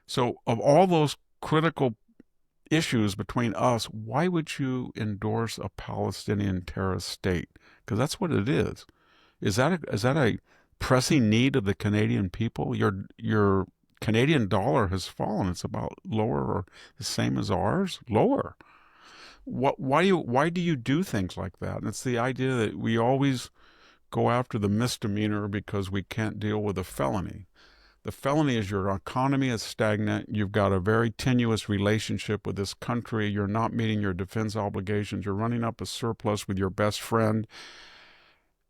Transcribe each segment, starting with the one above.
So, of all those critical issues between us, why would you endorse a Palestinian terrorist state? Because that's what it is. Is that a pressing need of the Canadian people? Your Canadian dollar has fallen. It's about lower or the same as ours, lower. Why do you do things like that? And it's the idea that we always go after the misdemeanor because we can't deal with a felony. The felony is your economy is stagnant. You've got a very tenuous relationship with this country. You're not meeting your defense obligations. You're running up a surplus with your best friend.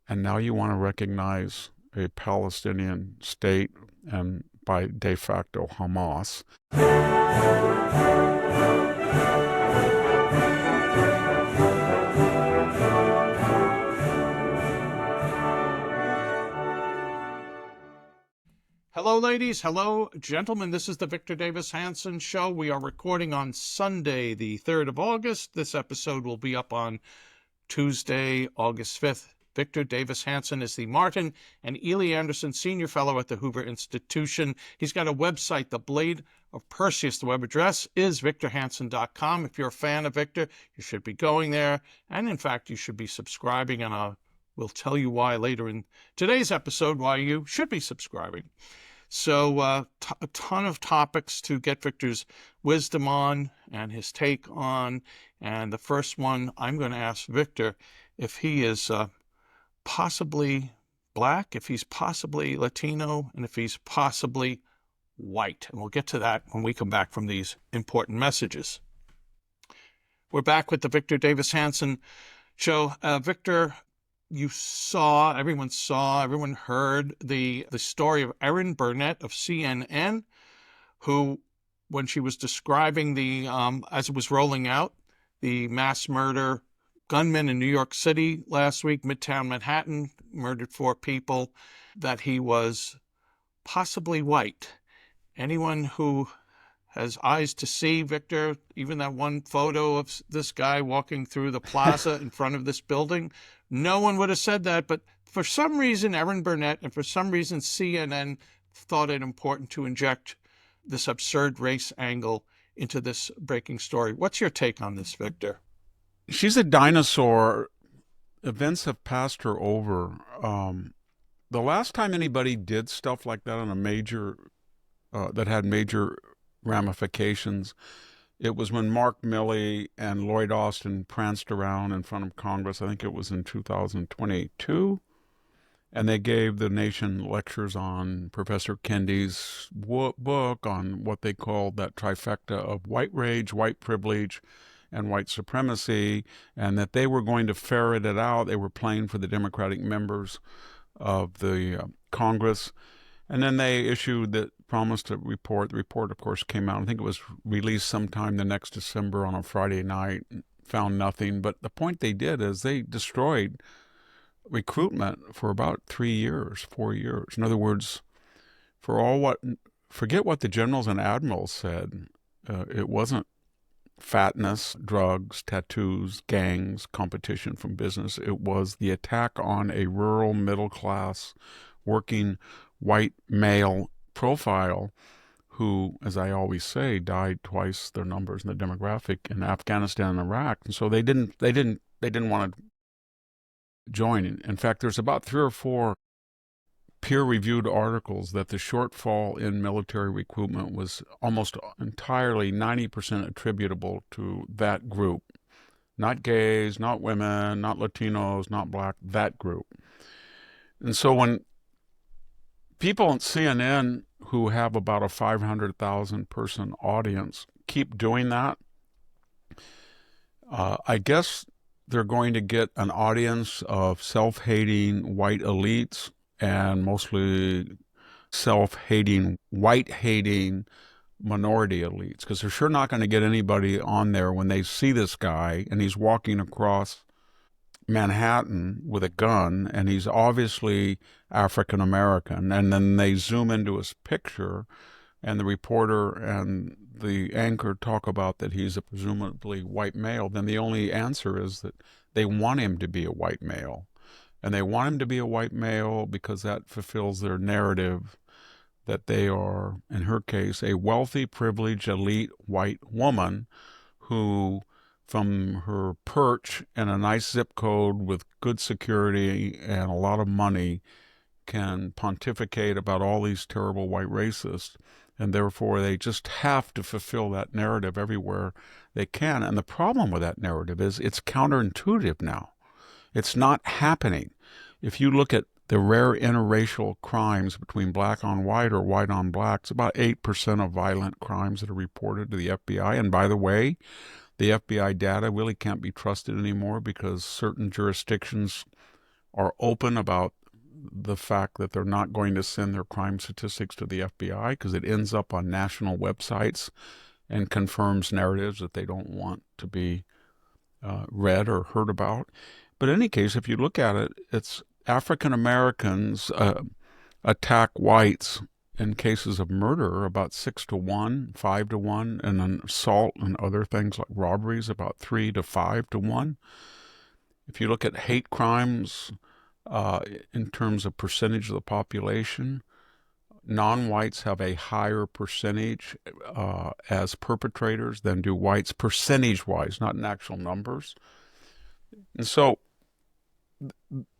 And now you want to recognize a Palestinian state and by de facto Hamas. Hello, ladies. Hello, gentlemen. This is the Victor Davis Hanson Show. We are recording on Sunday, the 3rd of August. This episode will be up on Tuesday, August 5th. Victor Davis Hanson is the Martin and Ely Anderson Senior Fellow at the Hoover Institution. He's got a website, The Blade of Perseus. The web address is victorhanson.com. If you're a fan of Victor, you should be going there. And in fact, you should be subscribing. And we'll tell you why later in today's episode, why you should be subscribing. So a ton of topics to get Victor's wisdom on and his take on. And the first one, I'm going to ask Victor if he is possibly black, if he's possibly Latino, and if he's possibly white. And we'll get to that when we come back from these important messages. We're back with the Victor Davis Hanson Show. Victor, everyone heard the story of Erin Burnett of CNN, who, when she was describing as it was rolling out, the mass murder gunman in New York City last week, Midtown Manhattan, murdered 4 people, that he was possibly white. Anyone who has eyes to see, Victor, even that one photo of this guy walking through the plaza in front of this building, no one would have said that. But for some reason, Erin Burnett and for some reason, CNN thought it important to inject this absurd race angle into this breaking story. What's your take on this, Victor? She's a dinosaur. Events have passed her over. The last time anybody did stuff like that on a major, that had major ramifications, it was when Mark Milley and Lloyd Austin pranced around in front of Congress. I think it was in 2022. And they gave the nation lectures on Professor Kendi's book on what they called that trifecta of white rage, white privilege, and white supremacy, and that they were going to ferret it out. They were playing for the Democratic members of the Congress. And then they issued the promised a report. The report, of course, came out. I think it was released sometime the next December on a Friday night. Found nothing. But the point they did is they destroyed recruitment for about 3 years, 4 years. In other words, forget what the generals and admirals said. It wasn't fatness, drugs, tattoos, gangs, competition from business. It was the attack on a rural, middle-class, working, white male profile who, as I always say, died twice their numbers in the demographic in Afghanistan and Iraq. And so they didn't want to join. In fact, there's about 3 or 4 peer-reviewed articles that the shortfall in military recruitment was almost entirely 90% attributable to that group. Not gays, not women, not Latinos, not black, that group. And so when people on CNN who have about a 500,000 person audience keep doing that, I guess they're going to get an audience of self-hating white elites and mostly self-hating, white-hating minority elites, because they're sure not going to get anybody on there when they see this guy and he's walking across Manhattan with a gun and he's obviously African American, and then they zoom into his picture and the reporter and the anchor talk about that he's a presumably white male. Then the only answer is that they want him to be a white male. And they want him to be a white male because that fulfills their narrative that they are, in her case, a wealthy, privileged, elite white woman who, from her perch in a nice zip code with good security and a lot of money, can pontificate about all these terrible white racists. And therefore, they just have to fulfill that narrative everywhere they can. And the problem with that narrative is it's counterintuitive now. It's not happening. If you look at the rare interracial crimes between black on white or white on black, it's about 8% of violent crimes that are reported to the FBI. And by the way, the FBI data really can't be trusted anymore because certain jurisdictions are open about the fact that they're not going to send their crime statistics to the FBI because it ends up on national websites and confirms narratives that they don't want to be read or heard about. But in any case, if you look at it, it's African Americans attack whites in cases of murder about 6-1, 5-1, and then assault and other things like robberies about 3-5-1. If you look at hate crimes in terms of percentage of the population, non-whites have a higher percentage as perpetrators than do whites, percentage-wise, not in actual numbers. And so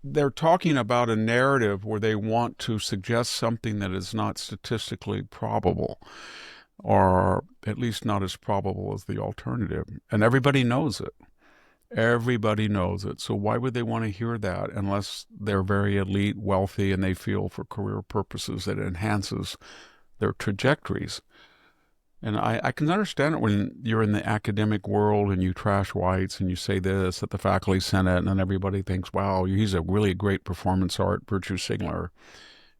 they're talking about a narrative where they want to suggest something that is not statistically probable, or at least not as probable as the alternative. And everybody knows it. Everybody knows it. So why would they want to hear that unless they're very elite, wealthy, and they feel for career purposes that it enhances their trajectories? And I can understand it when you're in the academic world and you trash whites and you say this at the faculty senate, and then everybody thinks, wow, he's a really great performance art virtue signaler,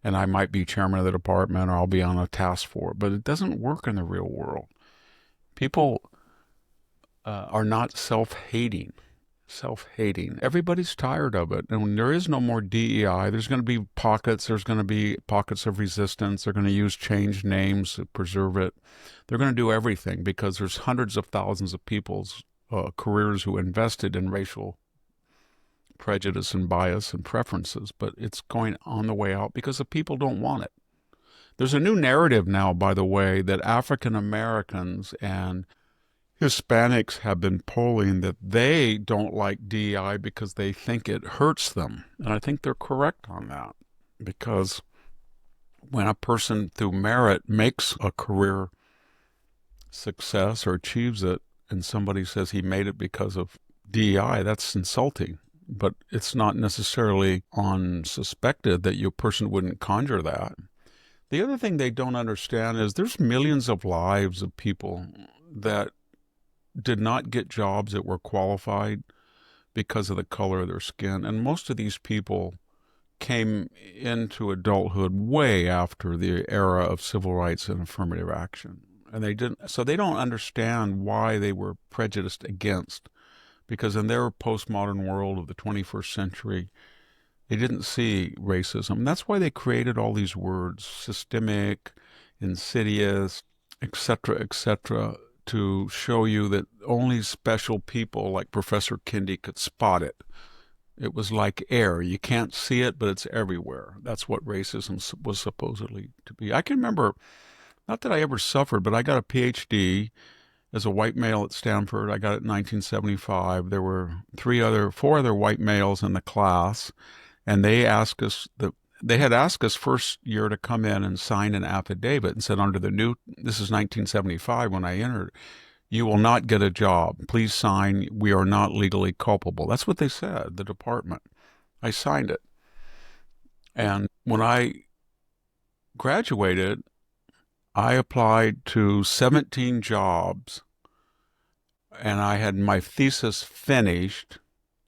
and I might be chairman of the department or I'll be on a task for it. But it doesn't work in the real world. People are not self-hating. Everybody's tired of it. And when there is no more DEI, there's going to be pockets. There's going to be pockets of resistance. They're going to use changed names to preserve it. They're going to do everything because there's hundreds of thousands of people's careers who invested in racial prejudice and bias and preferences. But it's going on the way out because the people don't want it. There's a new narrative now, by the way, that African Americans and Hispanics have been polling that they don't like DEI because they think it hurts them. And I think they're correct on that, because when a person through merit makes a career success or achieves it, and somebody says he made it because of DEI, that's insulting. But it's not necessarily unsuspected that your person wouldn't conjure that. The other thing they don't understand is there's millions of lives of people that did not get jobs that were qualified because of the color of their skin. And most of these people came into adulthood way after the era of civil rights and affirmative action. And they don't understand why they were prejudiced against, because in their postmodern world of the 21st century, they didn't see racism. That's why they created all these words, systemic, insidious, etc., to show you that only special people like Professor Kendi could spot it. It was like air. You can't see it, but it's everywhere. That's what racism was supposedly to be. I can remember, not that I ever suffered, but I got a PhD as a white male at Stanford. I got it in 1975. There were four other white males in the class, and they had asked us first year to come in and sign an affidavit and said, this is 1975 when I entered, you will not get a job. Please sign, we are not legally culpable. That's what they said, the department. I signed it. And when I graduated, I applied to 17 jobs, and I had my thesis finished,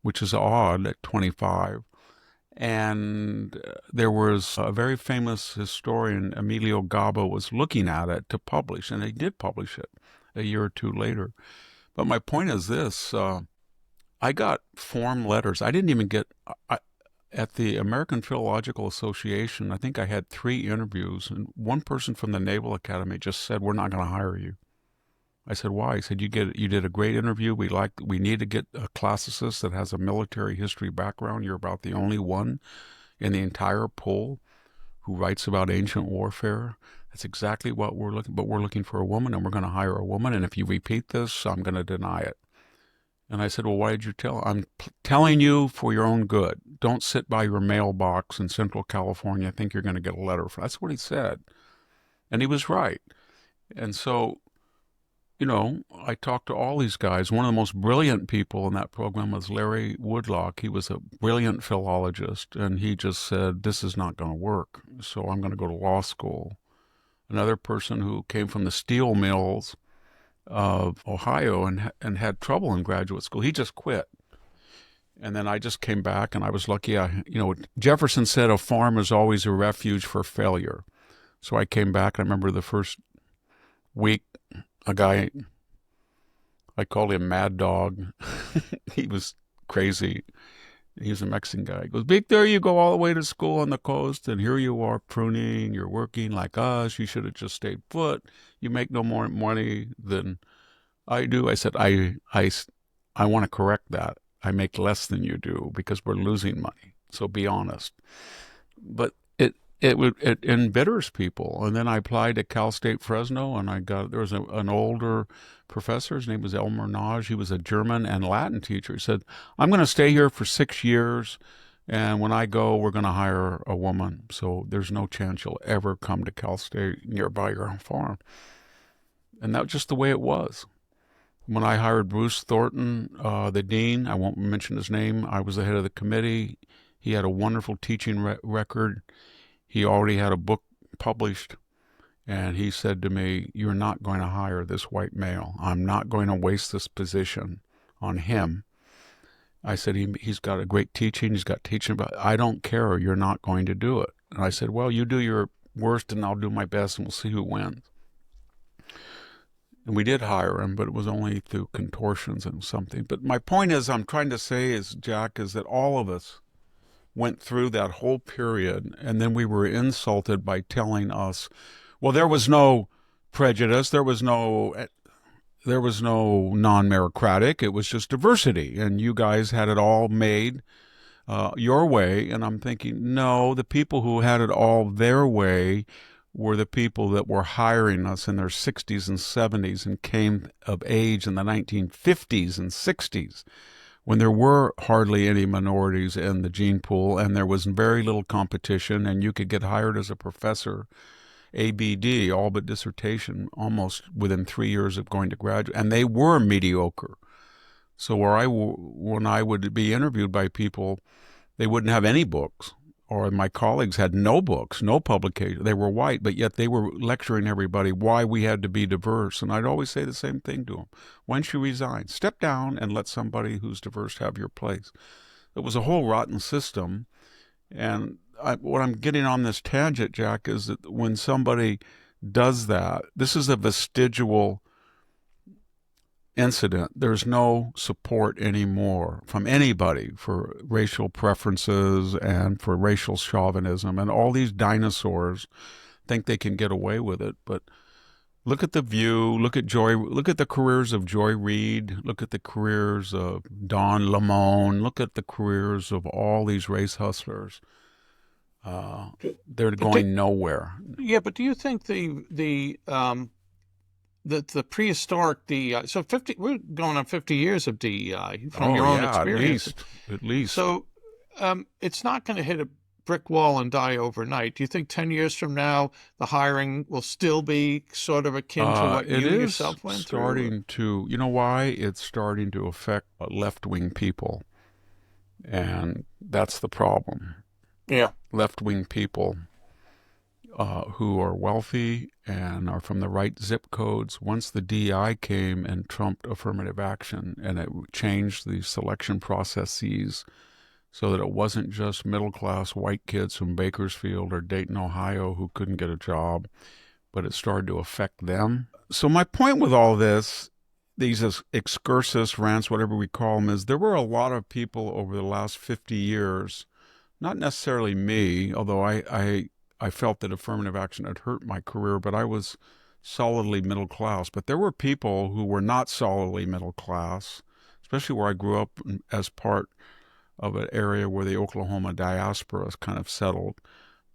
which is odd at 25. And there was a very famous historian, Emilio Gaba, was looking at it to publish, and they did publish it a year or two later. But my point is this, I got form letters. I didn't even get, at the American Philological Association, I think I had 3 interviews, and one person from the Naval Academy just said, we're not going to hire you. I said, why? He said, you did a great interview. We need to get a classicist that has a military history background. You're about the only one in the entire pool who writes about ancient warfare. That's exactly what we're looking. But we're looking for a woman, and we're going to hire a woman. And if you repeat this, I'm going to deny it." And I said, "Well, why did you tell?" "I'm telling you for your own good. Don't sit by your mailbox in Central California. I think you're going to get a letter." That's what he said. And he was right. And so, I talked to all these guys. One of the most brilliant people in that program was Larry Woodlock. He was a brilliant philologist, and he just said, "This is not going to work, so I'm going to go to law school." Another person who came from the steel mills of Ohio and had trouble in graduate school, he just quit. And then I just came back, and I was lucky. Jefferson said a farm is always a refuge for failure. So I came back. I remember the first week, a guy, I called him Mad Dog. He was crazy. He was a Mexican guy. He goes, "Victor, you go all the way to school on the coast, and here you are pruning. You're working like us. You should have just stayed put. You make no more money than I do." I said, I want to correct that. I make less than you do because we're losing money. So be honest. But it embitters people. And then I applied to Cal State Fresno, and there was an older professor. His name was Elmer Naj. He was a German and Latin teacher. He said, "I'm going to stay here for 6 years, and when I go, we're going to hire a woman. So there's no chance you'll ever come to Cal State nearby your own farm." And that was just the way it was. When I hired Bruce Thornton, the dean, I won't mention his name, I was the head of the committee. He had a wonderful teaching record. He already had a book published, and he said to me, "You're not going to hire this white male. I'm not going to waste this position on him." I said, he's got a great teaching. He's got teaching about, I don't care. You're not going to do it. And I said, "Well, you do your worst, and I'll do my best, and we'll see who wins." And we did hire him, but it was only through contortions and something. But my point is, I'm trying to say is, Jack, is that all of us went through that whole period, and then we were insulted by telling us, well, there was no prejudice, there was no non-meritocratic, it was just diversity, and you guys had it all made your way. And I'm thinking, no, the people who had it all their way were the people that were hiring us in their 60s and 70s and came of age in the 1950s and 60s, when there were hardly any minorities in the gene pool, and there was very little competition, and you could get hired as a professor, ABD, all but dissertation, almost within 3 years of going to graduate, and they were mediocre. So when I would be interviewed by people, they wouldn't have any books, or my colleagues had no books, no publication. They were white, but yet they were lecturing everybody why we had to be diverse. And I'd always say the same thing to them. "Why don't you resign? Step down and let somebody who's diverse have your place." It was a whole rotten system. And what I'm getting on this tangent, Jack, is that when somebody does that, this is a vestigial incident. There's no support anymore from anybody for racial preferences and for racial chauvinism. And all these dinosaurs think they can get away with it. But look at The View, look at the careers of Joy Reid, look at the careers of Don Lemon, look at the careers of all these race hustlers. They're going nowhere. Yeah, but do you think the prehistoric DEI, so 50, we're going on 50 years of DEI from your own experience. At least. So it's not going to hit a brick wall and die overnight. Do you think 10 years from now, the hiring will still be sort of akin to what you yourself went through? You know why? It's starting to affect left-wing people. And that's the problem. Yeah. Left-wing people who are wealthy and are from the right zip codes. Once the DEI came and trumped affirmative action, and it changed the selection processes so that it wasn't just middle-class white kids from Bakersfield or Dayton, Ohio who couldn't get a job, but it started to affect them. So my point with all this, these excursus rants, whatever we call them, is there were a lot of people over the last 50 years, not necessarily me, although I felt that affirmative action had hurt my career, but I was solidly middle class. But there were people who were not solidly middle class, especially where I grew up as part of an area where the Oklahoma diaspora is kind of settled.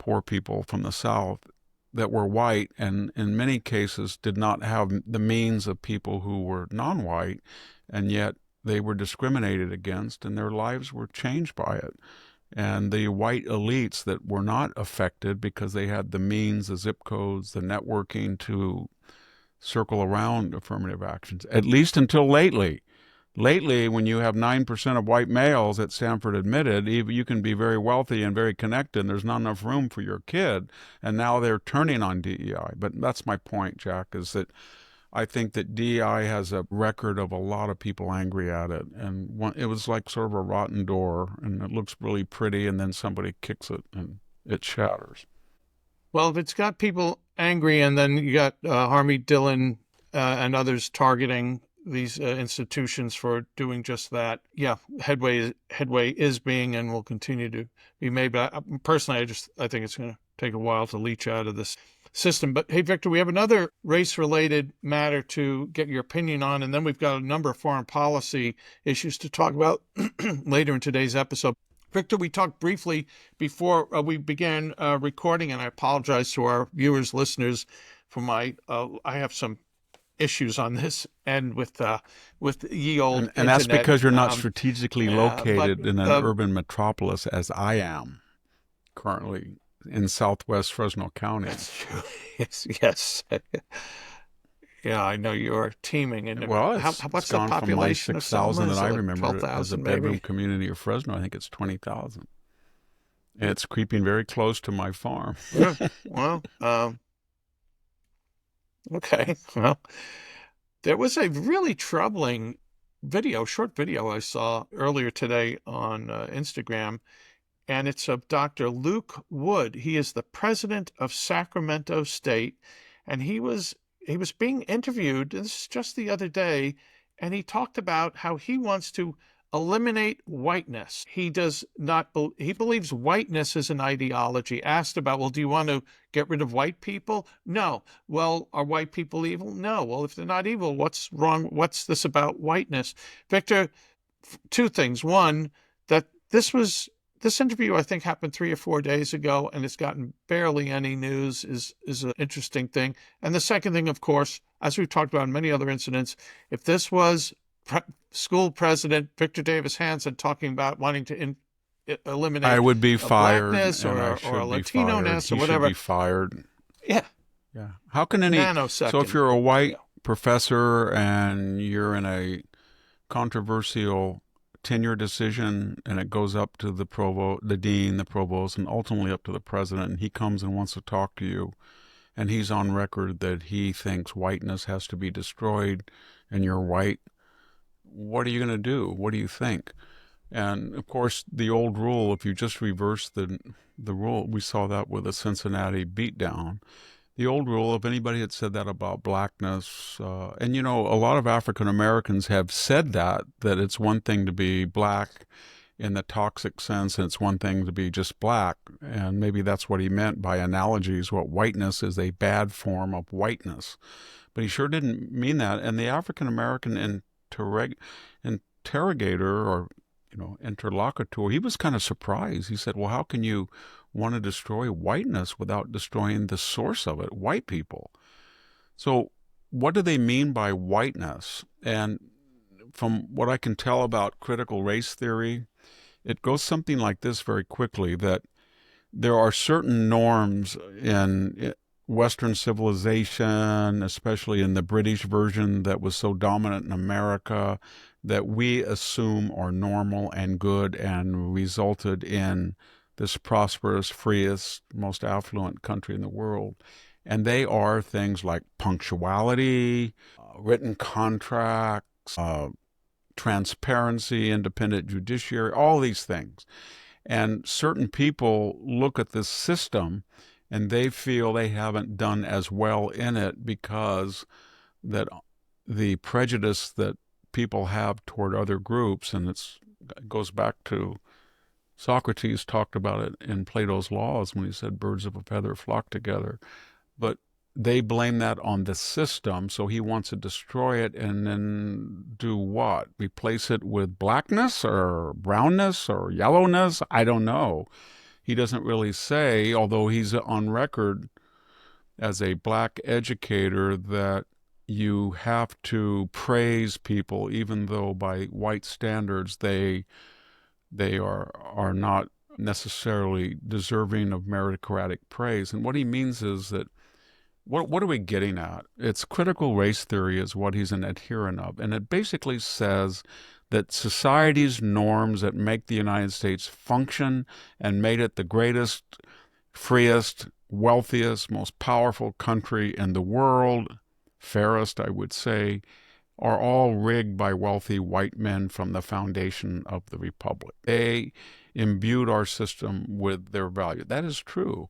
poor people from the South that were white and in many cases did not have the means of people who were non-white, and yet they were discriminated against and their lives were changed by it. And the white elites that were not affected because they had the means, the zip codes, the networking to circle around affirmative actions, at least until lately. Lately, when you have 9% of white males at Stanford admitted, you can be very wealthy and very connected, and there's not enough room for your kid, and now they're turning on DEI. But that's my point, Jack, is that I think that DEI has a record of a lot of people angry at it, and it was like sort of a rotten door, and it looks really pretty, and then somebody kicks it, and it shatters. Well, if it's got people angry, and then you got Harmy Dillon and others targeting these institutions for doing just that, yeah, headway is being and will continue to be made. But personally, I think it's going to take a while to leach out of this system. But hey, Victor, we have another race-related matter to get your opinion on, and then we've got a number of foreign policy issues to talk about later in today's episode. Victor, we talked briefly before we began recording, and I apologize to our viewers, listeners, for my I have some issues on this end with ye old and that's internet. because you're not strategically located in an urban metropolis as I am currently in southwest Fresno County. That's true. Yes. Yeah, I know you're teaming. And well, what's the population of 6,000 that I remember 12,000 as a bedroom community of Fresno. I think it's 20,000. It's creeping very close to my farm. Yeah, well, okay. Well, there was a really troubling short video I saw earlier today on Instagram, and it's of Dr. Luke Wood. He is the president of Sacramento State, and he was being interviewed, this is just the other day, and he talked about how he wants to eliminate whiteness. He believes whiteness is an ideology. Asked about, well, do you want to get rid of white people? No. Well, are white people evil? No. Well, if they're not evil, what's wrong? What's this about whiteness? Victor, two things. One, that this interview, I think, happened 3 or 4 days ago, and it's gotten barely any news, is an interesting thing. And the second thing, of course, as we've talked about in many other incidents, if this was school president Victor Davis Hanson talking about wanting to eliminate I would be fired, blackness or a Latino-ness or whatever. He should be fired. Yeah. Yeah. How can any... Nanosecond. So if you're a white professor and you're in a controversial tenure decision and it goes up to the provost, the dean, the provost, and ultimately up to the president, and he comes and wants to talk to you, and he's on record that he thinks whiteness has to be destroyed, and you're white, what are you going to do? What do you think? And of course, the old rule, if you just reverse the rule, we saw that with the Cincinnati beatdown. The old rule, if anybody had said that about blackness, and you know, a lot of African Americans have said that it's one thing to be black in the toxic sense, and it's one thing to be just black. And maybe that's what he meant by analogies, what whiteness is a bad form of whiteness. But he sure didn't mean that. And the African American interrogator or interlocutor, he was kind of surprised. He said, well, how can you want to destroy whiteness without destroying the source of it, white people? So what do they mean by whiteness? And from what I can tell about critical race theory, it goes something like this very quickly, that there are certain norms in Western civilization, especially in the British version that was so dominant in America, that we assume are normal and good and resulted in this prosperous, freest, most affluent country in the world. And they are things like punctuality, written contracts, transparency, independent judiciary, all these things. And certain people look at this system and they feel they haven't done as well in it because that the prejudice that people have toward other groups, and it goes back to Socrates talked about it in Plato's Laws when he said birds of a feather flock together. But they blame that on the system, so he wants to destroy it and then do what? Replace it with blackness or brownness or yellowness? I don't know. He doesn't really say, although he's on record as a black educator, that you have to praise people even though by white standards they are not necessarily deserving of meritocratic praise. And what he means is that what are we getting at? It's critical race theory is what he's an adherent of. And it basically says that society's norms that make the United States function and made it the greatest, freest, wealthiest, most powerful country in the world, fairest, I would say, are all rigged by wealthy white men from the foundation of the republic. They imbued our system with their value. That is true.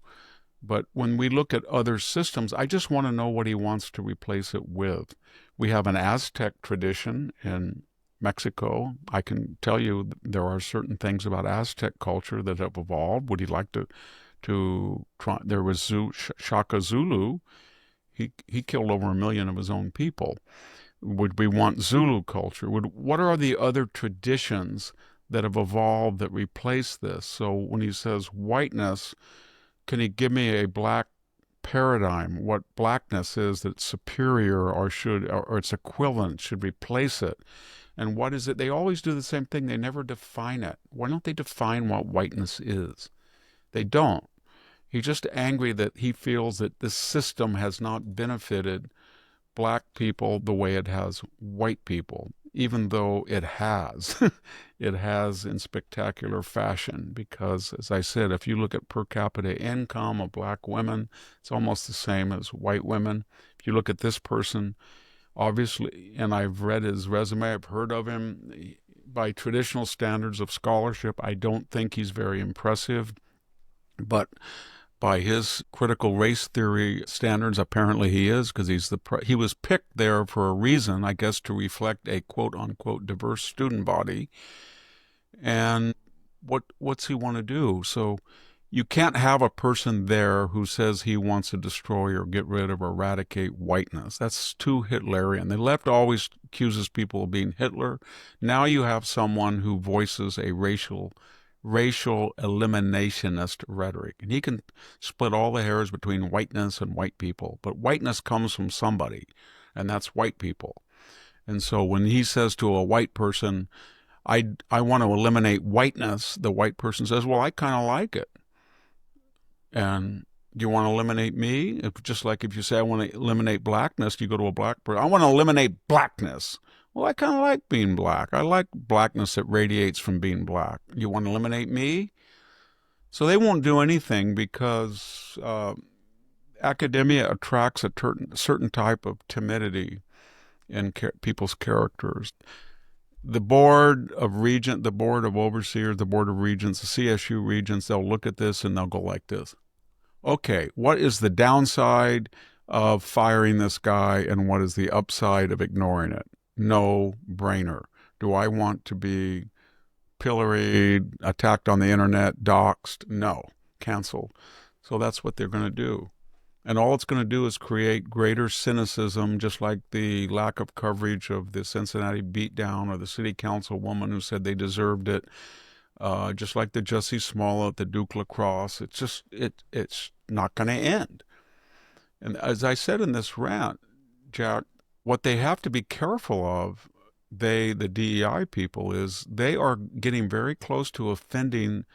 But when we look at other systems, I just want to know what he wants to replace it with. We have an Aztec tradition in Mexico. I can tell you there are certain things about Aztec culture that have evolved. Would he like to try? There was Shaka Zulu. He killed over 1 million of his own people. Would we want Zulu culture? What are the other traditions that have evolved that replace this? So when he says whiteness, can he give me a black paradigm? What blackness is that's superior or its equivalent should replace it? And what is it? They always do the same thing. They never define it. Why don't they define what whiteness is? They don't. He's just angry that he feels that this system has not benefited black people the way it has white people, even though it has. It has in spectacular fashion because, as I said, if you look at per capita income of black women, it's almost the same as white women. If you look at this person, obviously, and I've read his resume, I've heard of him, by traditional standards of scholarship, I don't think he's very impressive, but by his critical race theory standards, apparently he is, because he was picked there for a reason, I guess, to reflect a quote-unquote diverse student body. And what's he want to do? So you can't have a person there who says he wants to destroy or get rid of or eradicate whiteness. That's too Hitlerian. The left always accuses people of being Hitler. Now you have someone who voices a racial eliminationist rhetoric. And he can split all the hairs between whiteness and white people. But whiteness comes from somebody, and that's white people. And so when he says to a white person, I want to eliminate whiteness, the white person says, well, I kind of like it. And do you want to eliminate me? Just like if you say, I want to eliminate blackness, you go to a black person, I want to eliminate blackness. Well, I kind of like being black. I like blackness that radiates from being black. You want to eliminate me? So they won't do anything because academia attracts a certain type of timidity in people's characters. The board of overseers, the board of regents, the CSU regents, they'll look at this and they'll go like this. Okay, what is the downside of firing this guy and what is the upside of ignoring it? No brainer. Do I want to be pilloried, attacked on the internet, doxxed? No, canceled. So that's what they're going to do. And all it's going to do is create greater cynicism, just like the lack of coverage of the Cincinnati beatdown or the city council woman who said they deserved it, just like the Jussie Smollett, the Duke lacrosse. It's not going to end. And as I said in this rant, Jack, what they have to be careful of, the DEI people, is they are getting very close to offending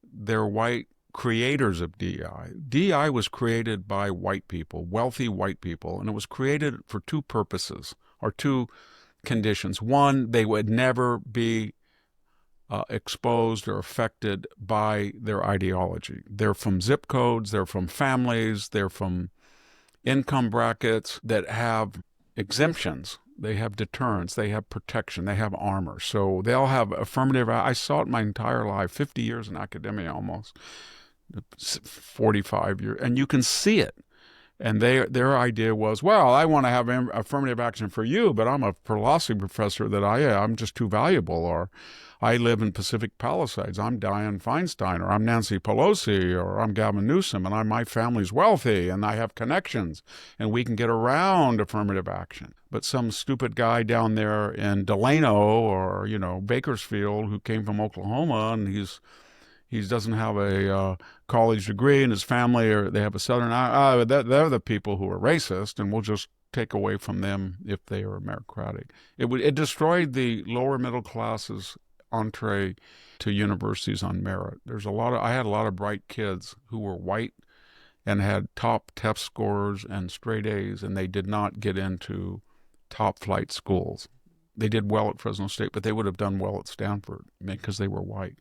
their white creators of DEI. DEI was created by white people, wealthy white people, and it was created for two purposes, or two conditions. One, they would never be exposed or affected by their ideology. They're from zip codes, they're from families, they're from income brackets that have exemptions. They have deterrence, they have protection, they have armor. So they'll have affirmative. I saw it my entire life, 50 years in academia almost, 45 years, and you can see it. And their idea was, well, I want to have affirmative action for you, but I'm a philosophy professor I'm just too valuable, or I live in Pacific Palisades, I'm Dianne Feinstein, or I'm Nancy Pelosi, or I'm Gavin Newsom, and my family's wealthy, and I have connections, and we can get around affirmative action. But some stupid guy down there in Delano or, Bakersfield who came from Oklahoma, and he doesn't have a college degree, and his family, or they have a Southern. They're the people who are racist, and we'll just take away from them if they are meritocratic. It destroyed the lower middle classes entree to universities on merit. I had a lot of bright kids who were white and had top test scores and straight A's, and they did not get into top flight schools. They did well at Fresno State, but they would have done well at Stanford because they were white.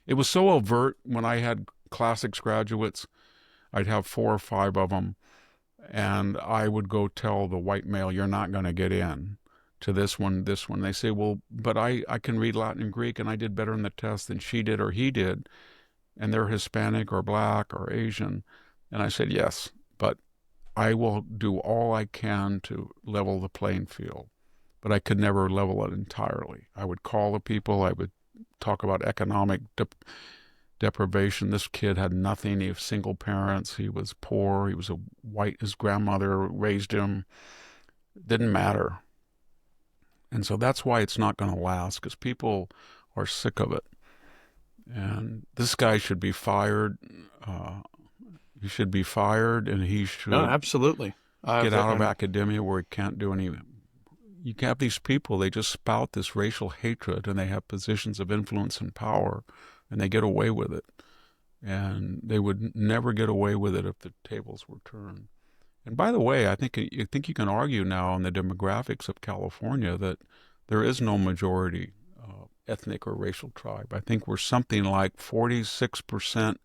It was so overt when I had classics graduates. I'd have 4 or 5 of them, and I would go tell the white male, "You're not going to get in to this one, this one." They say, "Well, but I can read Latin and Greek, and I did better in the test than she did or he did, and they're Hispanic or black or Asian." And I said, "Yes, but I will do all I can to level the playing field." But I could never level it entirely. I would call the people. I would talk about economic deprivation. This kid had nothing. He was single parents. He was poor. He was a white. His grandmother raised him. It didn't matter. And so that's why it's not going to last, because people are sick of it. And this guy should be fired. He should be fired, and he should absolutely get out of academia where he can't do any. You have these people, they just spout this racial hatred, and they have positions of influence and power, and they get away with it. And they would never get away with it if the tables were turned. And by the way, I think you can argue now on the demographics of California that there is no majority ethnic or racial tribe. I think we're something like 46%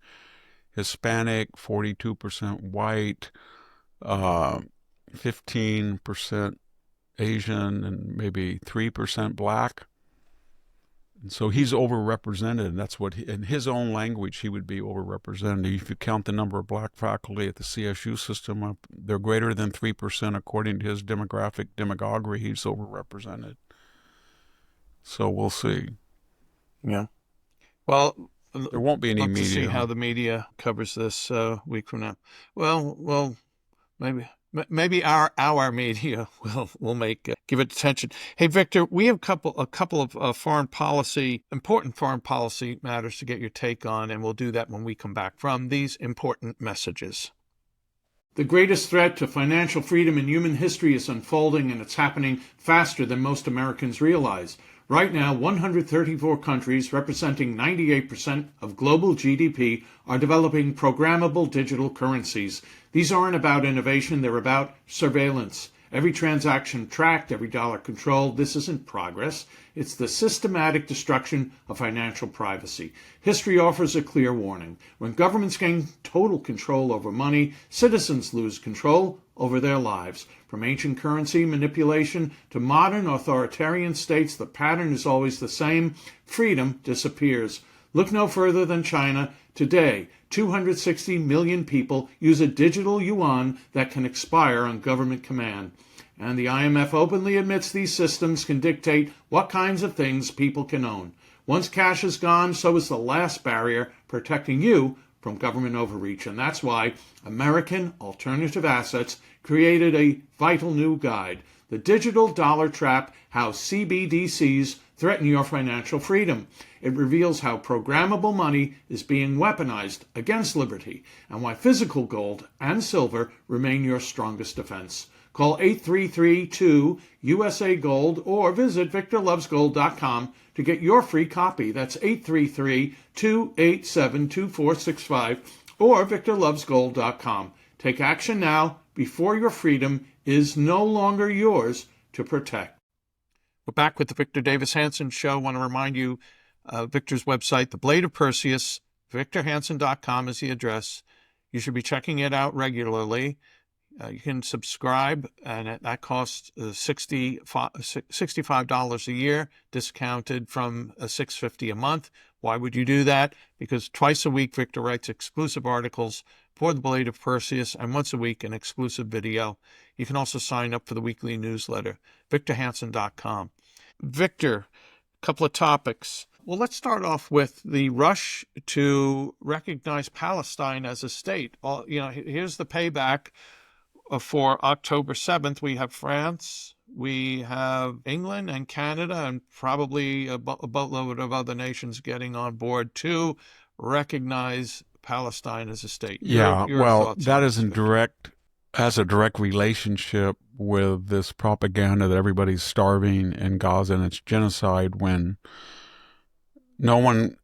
Hispanic, 42% white, 15% Asian, and maybe 3% black. And so he's overrepresented, and that's what, in his own language, he would be overrepresented. If you count the number of black faculty at the CSU system, they're greater than 3%. According to his demagoguery, he's overrepresented. So we'll see. Yeah. Well, there won't be any media. To see how the media covers this week from now. Well, maybe our media will give it attention. Hey, Victor, we have a couple of important foreign policy matters to get your take on, and we'll do that when we come back from these important messages. The greatest threat to financial freedom in human history is unfolding, and it's happening faster than most Americans realize. Right now, 134 countries, representing 98% of global GDP, are developing programmable digital currencies. These aren't about innovation, they're about surveillance. Every transaction tracked, every dollar controlled. This isn't progress. It's the systematic destruction of financial privacy. History offers a clear warning. When governments gain total control over money, citizens lose control over their lives. From ancient currency manipulation to modern authoritarian states, the pattern is always the same. Freedom disappears. Look no further than China. Today, 260 million people use a digital yuan that can expire on government command. And the IMF openly admits these systems can dictate what kinds of things people can own. Once cash is gone, so is the last barrier protecting you from government overreach. And that's why American Alternative Assets created a vital new guide, The Digital Dollar Trap: How CBDCs Threaten Your Financial Freedom. It reveals how programmable money is being weaponized against liberty, and why physical gold and silver remain your strongest defense. Call 833-2-USA-GOLD or visit victorlovesgold.com to get your free copy. That's 833-287-2465 or victorlovesgold.com. Take action now before your freedom is no longer yours to protect. We're back with the Victor Davis Hanson Show. I want to remind you, Victor's website, The Blade of Perseus, victorhanson.com is the address. You should be checking it out regularly. You can subscribe, and that costs $65 a year, discounted from $650 a month. Why would you do that? Because twice a week, Victor writes exclusive articles for The Blade of Perseus, and once a week, an exclusive video. You can also sign up for the weekly newsletter, victorhanson.com. Victor, a couple of topics. Well, let's start off with the rush to recognize Palestine as a state. Here's the payback for October 7th. We have France, we have England and Canada, and probably a boatload of other nations getting on board too. recognize Palestine as a state. Yeah, Your well, thoughts that on is this, in Victor? direct has a direct relationship with this propaganda that everybody's starving in Gaza and it's genocide when no one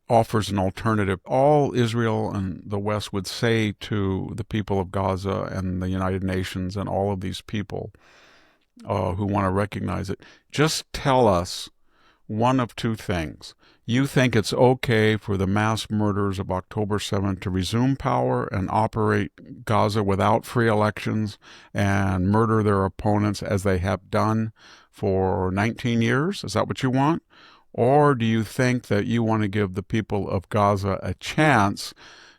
offers an alternative. All Israel and the West would say to the people of Gaza and the United Nations and all of these people who want to recognize it, just tell us one of two things. You think it's okay for the mass murders of October 7th to resume power and operate Gaza without free elections and murder their opponents as they have done for 19 years? Is that what you want? Or do you think that you want to give the people of Gaza a chance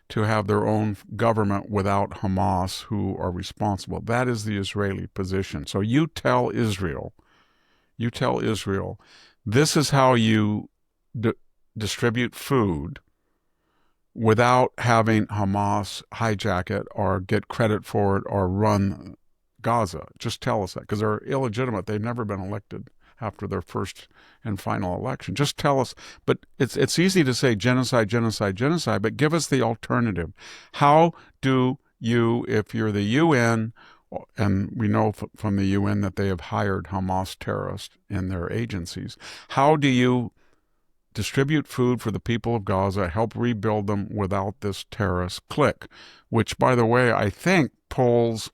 to have their own government without Hamas, who are responsible? That is the Israeli position. So you tell Israel, this is how you distribute food without having Hamas hijack it or get credit for it or run Gaza. Just tell us that, because they're illegitimate. They've never been elected after their first and final election. Just tell us. But it's easy to say genocide, genocide, genocide, but give us the alternative. How do you, if you're the UN, and we know from the UN that they have hired Hamas terrorists in their agencies, how do you distribute food for the people of Gaza, help rebuild them without this terrorist clique, which, by the way, I think polls,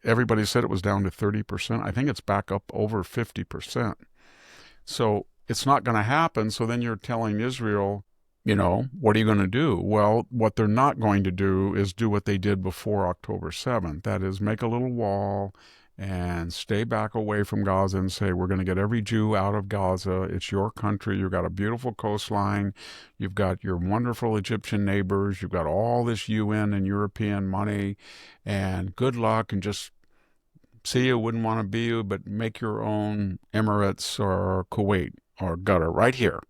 everybody said it was down to 30%. I think it's back up over 50%. So it's not going to happen. So then you're telling Israel, what are you going to do? Well, what they're not going to do is do what they did before October 7th. That is, make a little wall and stay back away from Gaza and say, we're going to get every Jew out of Gaza. It's your country. You've got a beautiful coastline. You've got your wonderful Egyptian neighbors. You've got all this UN and European money. And good luck, and just see you, wouldn't want to be you, but make your own Emirates or Kuwait or Qatar right here.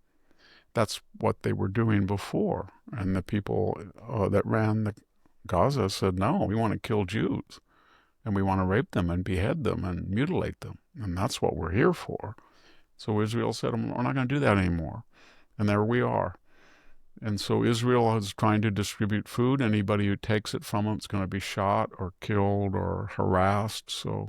That's what they were doing before. And the people that ran the Gaza said, no, we want to kill Jews. And we want to rape them and behead them and mutilate them. And that's what we're here for. So Israel said, we're not going to do that anymore. And there we are. And so Israel is trying to distribute food. Anybody who takes it from them is going to be shot or killed or harassed. So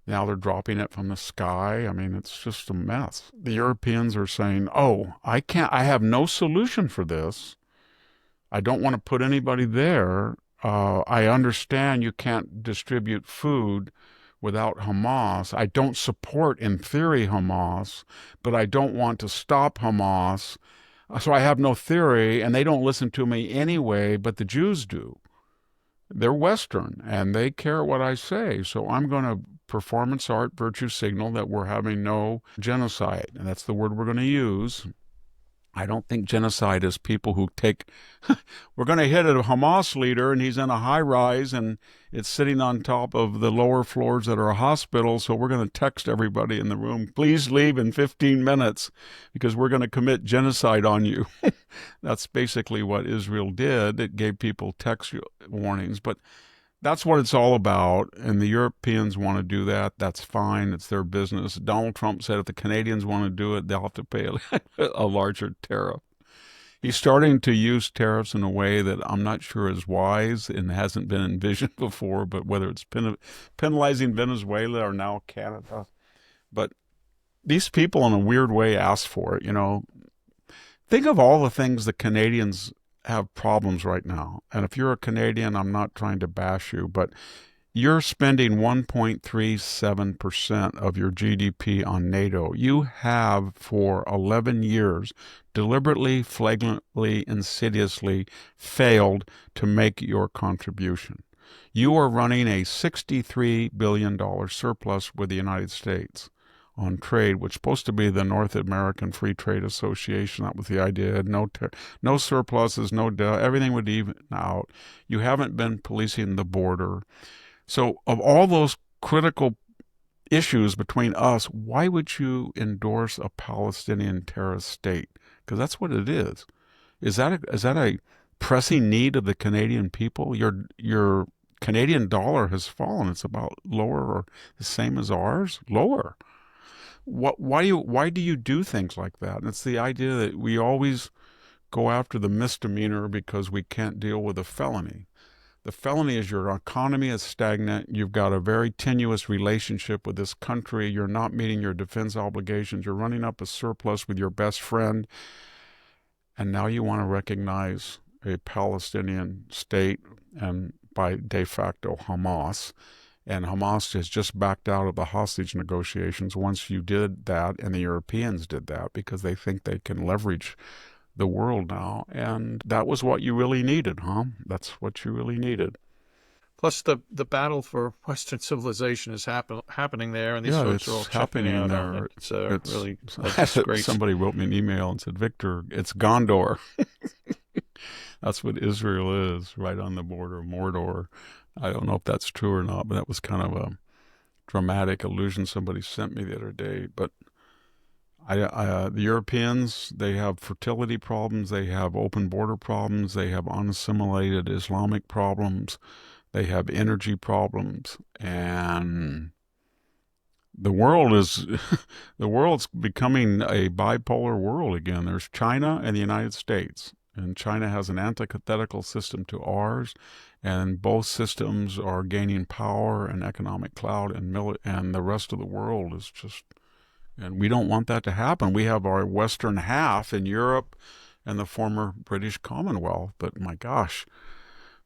now they're dropping it from the sky. I mean, it's just a mess. The Europeans are saying, I have no solution for this. I don't want to put anybody there. I understand you can't distribute food without Hamas. I don't support, in theory, Hamas, but I don't want to stop Hamas. So I have no theory, and they don't listen to me anyway, but the Jews do. They're Western, and they care what I say. So I'm going to performance art virtue signal that we're having no genocide. And that's the word we're going to use. I don't think genocide is people who take, we're going to hit a Hamas leader and he's in a high rise and it's sitting on top of the lower floors that are a hospital. So we're going to text everybody in the room, please leave in 15 minutes because we're going to commit genocide on you. That's basically what Israel did. It gave people text warnings, but that's what it's all about, and the Europeans want to do that. That's fine. It's their business. Donald Trump said if the Canadians want to do it, they'll have to pay a larger tariff. He's starting to use tariffs in a way that I'm not sure is wise and hasn't been envisioned before, but whether it's penalizing Venezuela or now Canada. But these people, in a weird way, ask for it. Think of all the things the Canadians have problems right now. And if you're a Canadian, I'm not trying to bash you, but you're spending 1.37% of your GDP on NATO. You have for 11 years deliberately, flagrantly, insidiously failed to make your contribution. You are running a $63 billion surplus with the United States on trade, which is supposed to be the North American Free Trade Association. That was the idea. No surpluses, no debt. Everything would even out. You haven't been policing the border. So of all those critical issues between us, why would you endorse a Palestinian terrorist state? Because that's what it is. Is that a pressing need of the Canadian people? Your Canadian dollar has fallen. It's about lower or the same as ours. Lower. Why do you do things like that? And it's the idea that we always go after the misdemeanor because we can't deal with a felony. The felony is your economy is stagnant. You've got a very tenuous relationship with this country. You're not meeting your defense obligations. You're running up a surplus with your best friend. And now you want to recognize a Palestinian state and by de facto Hamas. And Hamas has just backed out of the hostage negotiations once you did that, and the Europeans did that because they think they can leverage the world now. And that was what you really needed, huh? That's what you really needed. Plus, the battle for Western civilization is happening there, and these Yeah, folks are all it's checking happening out there. on it. It's really a disgrace. Somebody wrote me an email and said, Victor, it's Gondor. That's what Israel is, right on the border of Mordor. I don't know if that's true or not, but that was kind of a dramatic allusion somebody sent me the other day. But the Europeans, they have fertility problems, they have open border problems, they have unassimilated Islamic problems, they have energy problems, and the world's becoming a bipolar world again. There's China and the United States, and China has an antithetical system to ours, and both systems are gaining power and economic clout, and the rest of the world is just, and we don't want that to happen. We have our western half in Europe and the former British Commonwealth, but my gosh,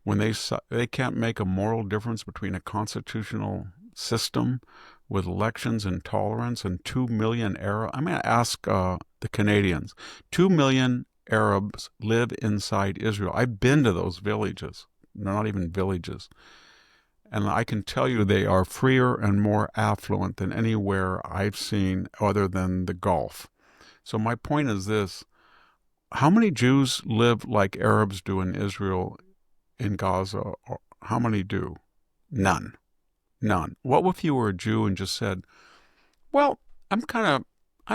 when they can't make a moral difference between a constitutional system with elections and tolerance and 2 million Arab. I'm going to ask the Canadians. 2 million Arabs live inside Israel. I've been to those villages. They're not even villages. And I can tell you they are freer and more affluent than anywhere I've seen other than the Gulf. So my point is this. How many Jews live like Arabs do in Israel, in Gaza? How many do? None. None. What if you were a Jew and just said, well, I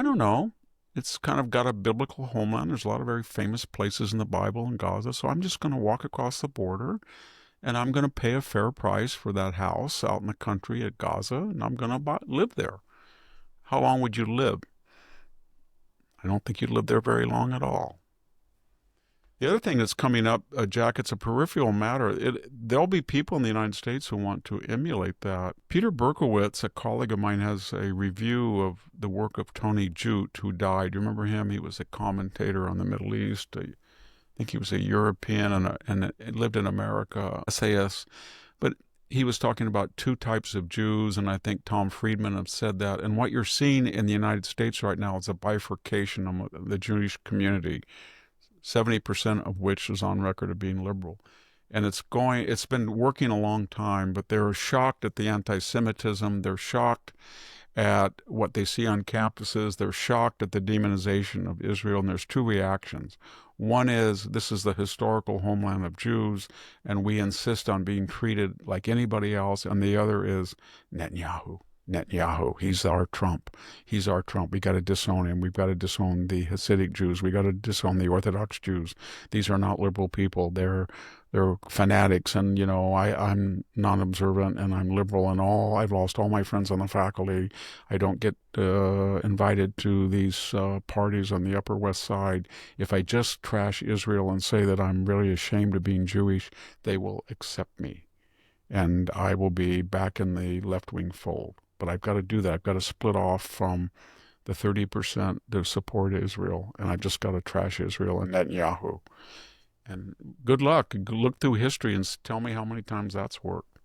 don't know. It's kind of got a biblical homeland. There's a lot of very famous places in the Bible in Gaza. So I'm just going to walk across the border and I'm going to pay a fair price for that house out in the country at Gaza, and I'm going to live there. How long would you live? I don't think you'd live there very long at all. The other thing that's coming up, Jack, it's a peripheral matter. There'll be people in the United States who want to emulate that. Peter Berkowitz, a colleague of mine, has a review of the work of Tony Jute, who died. You remember him? He was a commentator on the Middle East. I think he was a European and lived in America, SAS. But he was talking about two types of Jews, and I think Tom Friedman have said that. And what you're seeing in the United States right now is a bifurcation of the Jewish community, 70% of which is on record of being liberal. And it's been working a long time, but they're shocked at the anti-Semitism. They're shocked at what they see on campuses. They're shocked at the demonization of Israel. And there's two reactions. One is, this is the historical homeland of Jews, and we insist on being treated like anybody else. And the other is Netanyahu. He's our Trump. He's our Trump. We got to disown him. We've got to disown the Hasidic Jews. We got to disown the Orthodox Jews. These are not liberal people. They're fanatics, and I'm non-observant and I'm liberal and all. I've lost all my friends on the faculty. I don't get invited to these parties on the Upper West Side. If I just trash Israel and say that I'm really ashamed of being Jewish, they will accept me, and I will be back in the left-wing fold. But I've got to do that. I've got to split off from the 30% that support Israel, and I've just got to trash Israel and Netanyahu. And good luck. Look through history and tell me how many times that's worked.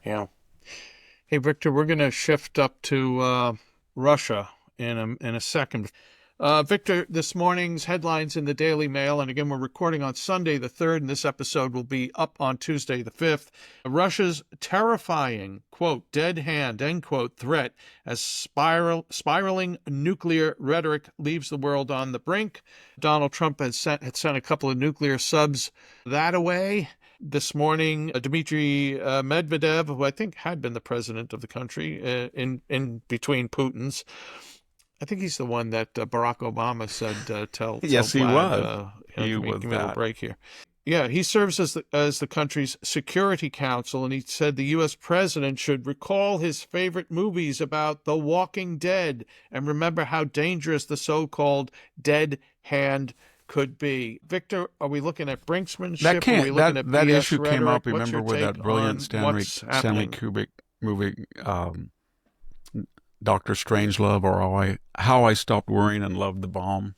Yeah. Hey, Victor, we're going to shift up to Russia in a second. Victor, this morning's headlines in the Daily Mail, and again, we're recording on Sunday the 3rd, and this episode will be up on Tuesday the 5th. Russia's terrifying, quote, dead hand, end quote, threat as spiraling nuclear rhetoric leaves the world on the brink. Donald Trump had sent a couple of nuclear subs that away. This morning, Dmitry Medvedev, who I think had been the president of the country in between Putin's, I think he's the one that Barack Obama said, tell yes, Vlad, he was. give me a little break here. Yeah, he serves as the country's Security Council, and he said the U.S. president should recall his favorite movies about The Walking Dead and remember how dangerous the so-called dead hand could be. Victor, are we looking at That brinksmanship? Are we can't looking at that BS issue came rhetoric? up. What's Remember your with take that brilliant on what's Stanley happening? Kubrick movie, Doctor Strangelove, or How I Stopped Worrying and Loved the Bomb.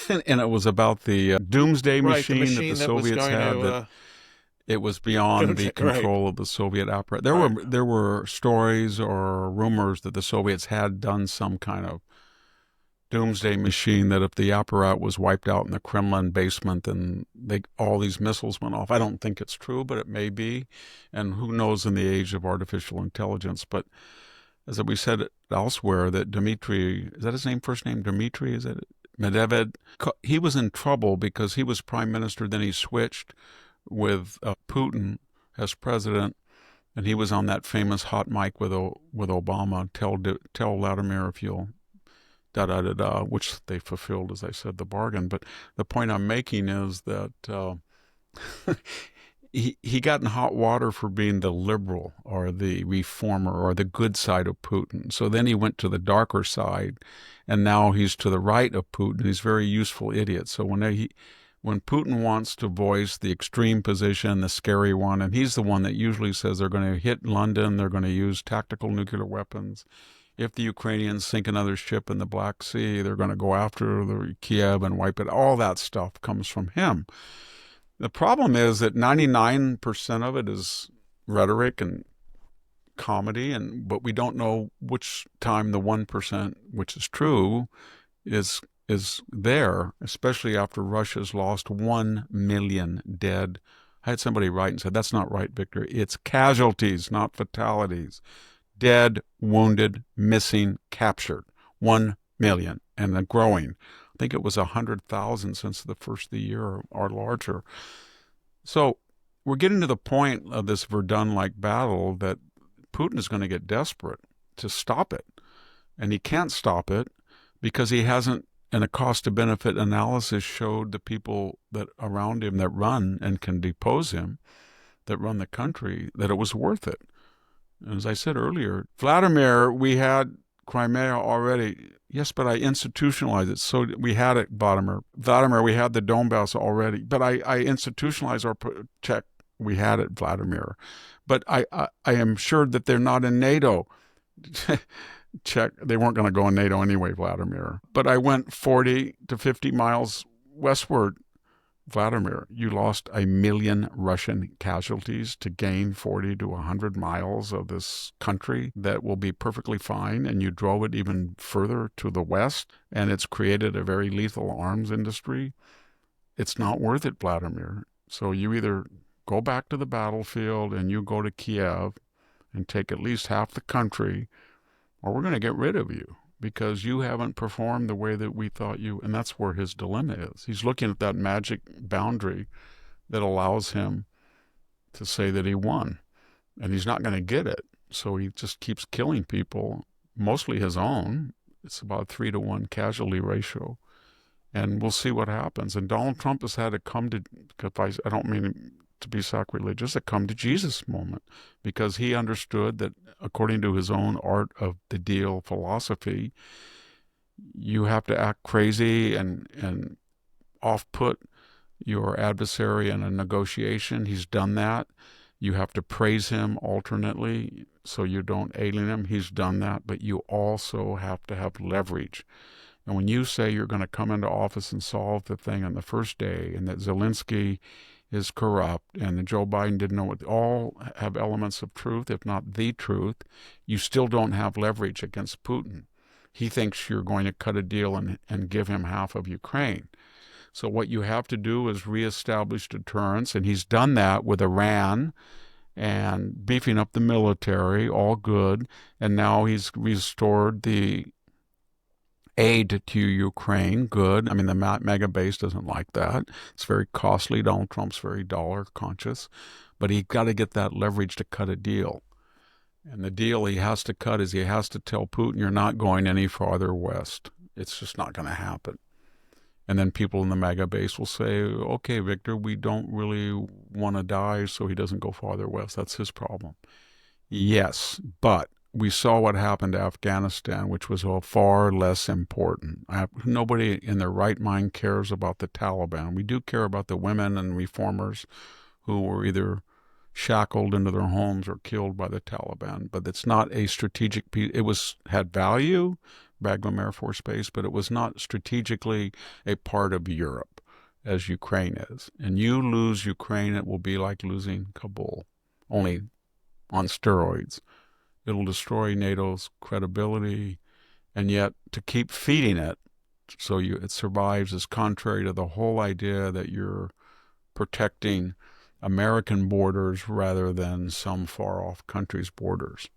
And it was about the doomsday Right, the machine that the machine that was Soviets going had, that to it was beyond the right, control of the Soviet apparatus. right. There were stories or rumors that the Soviets had done some kind of doomsday machine, that if the apparatus was wiped out in the Kremlin basement, then all these missiles went off. I don't think it's true, but it may be. And who knows in the age of artificial intelligence. But as we said elsewhere, that Dmitry, is that his name, first name Dmitry? Is that it? Medvedev? He was in trouble because he was prime minister. Then he switched with Putin as president, and he was on that famous hot mic with Obama. Tell Vladimir if you'll da da da da, which they fulfilled, as I said, the bargain. But the point I'm making is that he got in hot water for being the liberal or the reformer or the good side of Putin. So then he went to the darker side, and now he's to the right of Putin. He's a very useful idiot. So when Putin wants to voice the extreme position, the scary one, and he's the one that usually says they're going to hit London, they're going to use tactical nuclear weapons. If the Ukrainians sink another ship in the Black Sea, they're going to go after the Kiev and wipe it. All that stuff comes from him. The problem is that 99% of it is rhetoric and comedy, but we don't know which time the 1%, which is true, is there, especially after Russia's lost 1 million dead. I had somebody write and said, that's not right, Victor. It's casualties, not fatalities. Dead, wounded, missing, captured. 1 million, and then growing. I think it was 100,000 since the first of the year or larger. So we're getting to the point of this Verdun-like battle that Putin is going to get desperate to stop it. And he can't stop it because he hasn't, in a cost-to-benefit analysis, showed the people that around him that run and can depose him, that run the country, that it was worth it. And as I said earlier, Vladimir, we had Crimea already. Yes, but I institutionalized it. So we had it, Vladimir. Vladimir, we had the Donbass already. But I institutionalized our Czech. We had it, Vladimir. But I am sure that they're not in NATO. Czech, they weren't going to go in NATO anyway, Vladimir. But I went 40 to 50 miles westward. Vladimir, you lost 1 million Russian casualties to gain 40 to 100 miles of this country that will be perfectly fine, and you drove it even further to the west, and it's created a very lethal arms industry. It's not worth it, Vladimir. So you either go back to the battlefield and you go to Kiev and take at least half the country, or we're going to get rid of you, because you haven't performed the way that we thought you, and that's where his dilemma is. He's looking at that magic boundary that allows him to say that he won, and he's not going to get it. So he just keeps killing people, mostly his own. It's about 3-to-1 casualty ratio, and we'll see what happens. And Donald Trump has had to come to, I don't mean to be sacrilegious, a come to Jesus moment, because he understood that according to his own art of the deal philosophy, you have to act crazy and off-put your adversary in a negotiation. He's done that. You have to praise him alternately so you don't alien him. He's done that, but you also have to have leverage. And when you say you're going to come into office and solve the thing on the first day, and that Zelensky is corrupt, and that Joe Biden didn't know what, all have elements of truth, if not the truth, you still don't have leverage against Putin. He thinks you're going to cut a deal and give him half of Ukraine. So what you have to do is reestablish deterrence, and he's done that with Iran and beefing up the military, all good, and now he's restored the aid to Ukraine, good. I mean, the mega base doesn't like that. It's very costly. Donald Trump's very dollar conscious, but he got to get that leverage to cut a deal. And the deal he has to cut is he has to tell Putin, you're not going any farther west. It's just not going to happen. And then people in the MAGA base will say, okay, Victor, we don't really want to die, so he doesn't go farther west. That's his problem. Yes, but we saw what happened to Afghanistan, which was far less important. Nobody in their right mind cares about the Taliban. We do care about the women and reformers who were either shackled into their homes or killed by the Taliban. But it's not a strategic piece. It had value, Bagram Air Force Base, but it was not strategically a part of Europe as Ukraine is. And you lose Ukraine, it will be like losing Kabul, only on steroids. It'll destroy NATO's credibility, and yet to keep feeding it so it survives is contrary to the whole idea that you're protecting American borders rather than some far-off country's borders.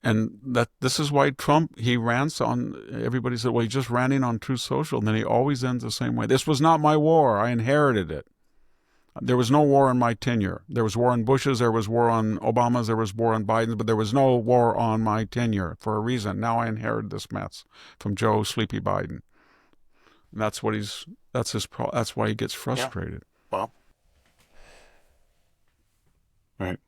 And this is why Trump, he rants on, everybody said, well, he's just ranting on Truth Social, and then he always ends the same way. This was not my war. I inherited it. There was no war in my tenure. There was war on Bush's, there was war on Obama's, there was war on Biden's, but there was no war on my tenure for a reason. Now I inherited this mess from Joe Sleepy Biden. And that's why he gets frustrated. Yeah. Well, right.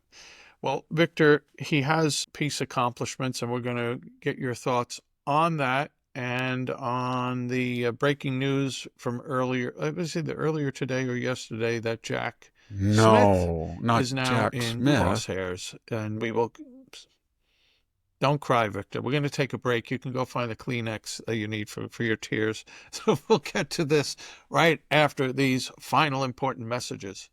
Well, Victor, he has peace accomplishments, and we're going to get your thoughts on that and on the breaking news from earlier. Was it earlier today or yesterday that Jack Smith is now Jack in Smith. crosshairs, and we will. Don't cry, Victor. We're going to take a break. You can go find the Kleenex that you need for your tears. So we'll get to this right after these final important messages.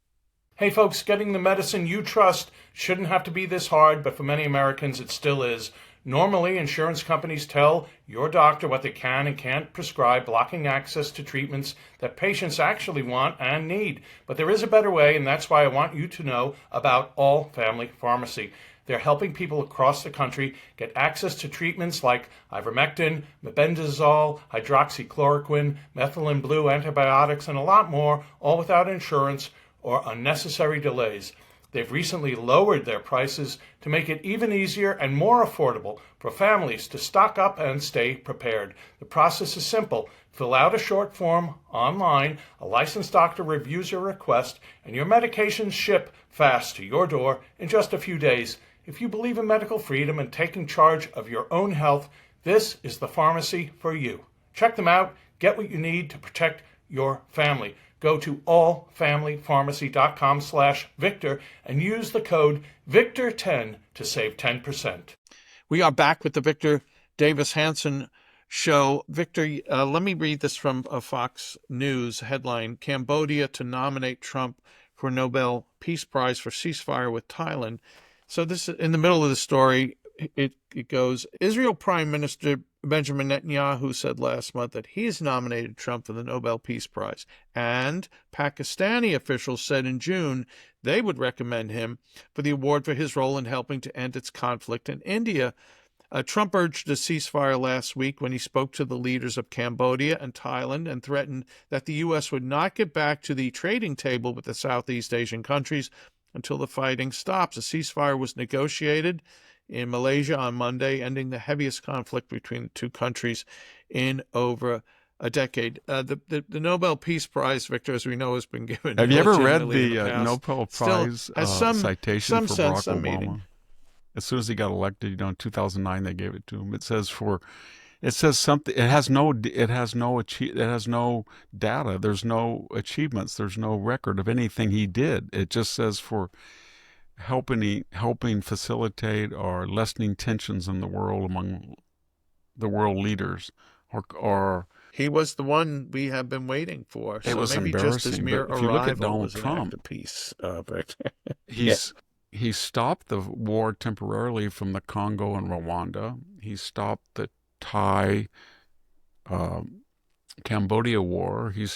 Hey folks, getting the medicine you trust shouldn't have to be this hard, but for many Americans it still is. Normally, insurance companies tell your doctor what they can and can't prescribe, blocking access to treatments that patients actually want and need. But there is a better way, and that's why I want you to know about All Family Pharmacy. They're helping people across the country get access to treatments like ivermectin, mebendazole, hydroxychloroquine, methylene blue antibiotics, and a lot more, all without insurance or unnecessary delays. They've recently lowered their prices to make it even easier and more affordable for families to stock up and stay prepared. The process is simple. Fill out a short form online, a licensed doctor reviews your request, and your medications ship fast to your door in just a few days. If you believe in medical freedom and taking charge of your own health, this is the pharmacy for you. Check them out. Get what you need to protect your family. Go to allfamilypharmacy.com/Victor and use the code VICTOR10 to save 10%. We are back with the Victor Davis Hanson Show. Victor, let me read this from a Fox News headline. Cambodia to nominate Trump for Nobel Peace Prize for ceasefire with Thailand. So this is in the middle of the story. It goes, Israel Prime Minister Benjamin Netanyahu said last month that he's nominated Trump for the Nobel Peace Prize. And Pakistani officials said in June they would recommend him for the award for his role in helping to end its conflict in India. Trump urged a ceasefire last week when he spoke to the leaders of Cambodia and Thailand and threatened that the U.S. would not get back to the trading table with the Southeast Asian countries until the fighting stops. A ceasefire was negotiated in Malaysia on Monday, ending the heaviest conflict between the two countries in over a decade. The Nobel Peace Prize, Victor, as we know, has been given. Have you ever read the Nobel Prize citation for Barack Obama? As soon as he got elected, in 2009, they gave it to him. It says something. It has no data. There's no achievements. There's no record of anything he did. It just says for helping facilitate or lessening tensions in the world among the world leaders, or he was the one we have been waiting for. It was maybe embarrassing. Just his mere if you look at Donald Trump, peace. He stopped the war temporarily from the Congo and Rwanda. He stopped the Thai Cambodia war. He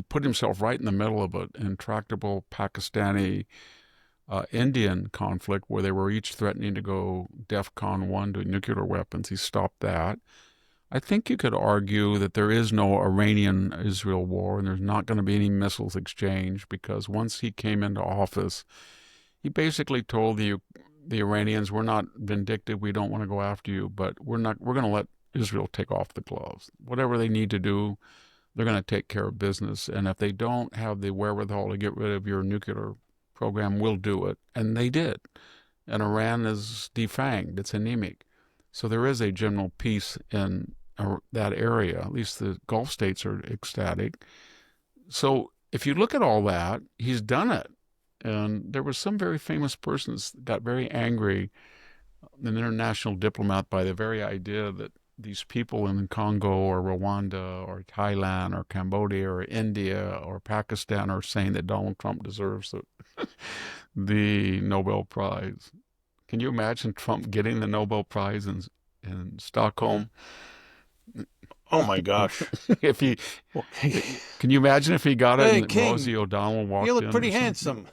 put himself right in the middle of an intractable Pakistani Indian conflict where they were each threatening to go DEFCON 1 to nuclear weapons. He stopped that. I think you could argue that there is no Iranian-Israel war and there's not going to be any missiles exchanged because once he came into office, he basically told the Iranians, we're not vindictive, we don't want to go after you, but we're going to let Israel take off the gloves. Whatever they need to do, they're going to take care of business. And if they don't have the wherewithal to get rid of your nuclear program, we'll do it. And they did. And Iran is defanged, it's anemic. So there is a general peace in that area. At least the Gulf states are ecstatic. So if you look at all that, he's done it. And there was some very famous persons that got very angry, an international diplomat, by the very idea that these people in Congo or Rwanda or Thailand or Cambodia or India or Pakistan are saying that Donald Trump deserves the Nobel Prize. Can you imagine Trump getting the Nobel Prize in Stockholm? Oh my gosh! If he, can you imagine if he got it Hey, and King, Rosie O'Donnell walked you look in? pretty handsome.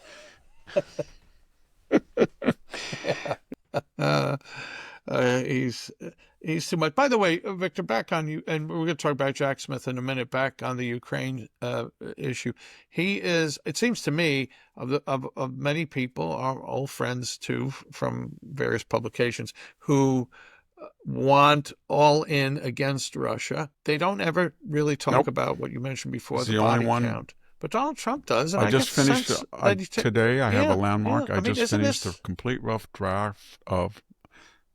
uh, he's too much. By the way, Victor, back on you, and we're going to talk about Jack Smith in a minute. Back on the Ukraine issue, he is. It seems to me of many people, our old friends too, from various publications, who want all in against Russia. They don't ever really talk Nope. about what you mentioned before, He's the the only body one. count. But Donald Trump does, and I I just get the finished sense that today. I have a landmark. Yeah. I mean, just isn't finished a this? complete rough draft of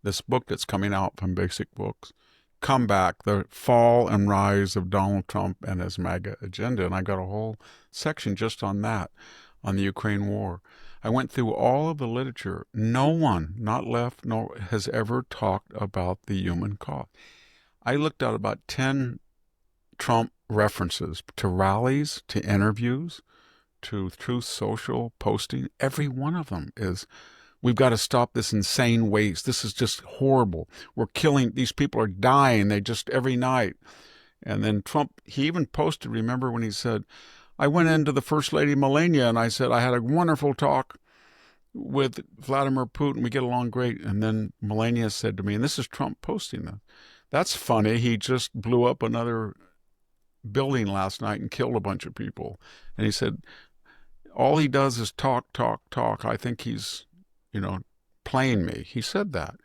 this book that's coming out from Basic Books. Comeback: The Fall and Rise of Donald Trump and His MAGA Agenda. And I got a whole section just on that, on the Ukraine war. I went through all of the literature. No one, not left, nor has ever talked about the human cost. I looked at about 10 Trump references to rallies, to interviews, to Truth Social posting. Every one of them is, we've got to stop this insane waste. This is just horrible. We're killing, these people are dying. They just, every night. And then Trump, he even posted, remember when he said, I went into the First Lady Melania and I said, I had a wonderful talk with Vladimir Putin. We get along great. And then Melania said to me, and this is Trump posting that, that's funny. He just blew up another building last night and killed a bunch of people. And he said, all he does is talk, talk, talk. I think he's, playing me. He said that.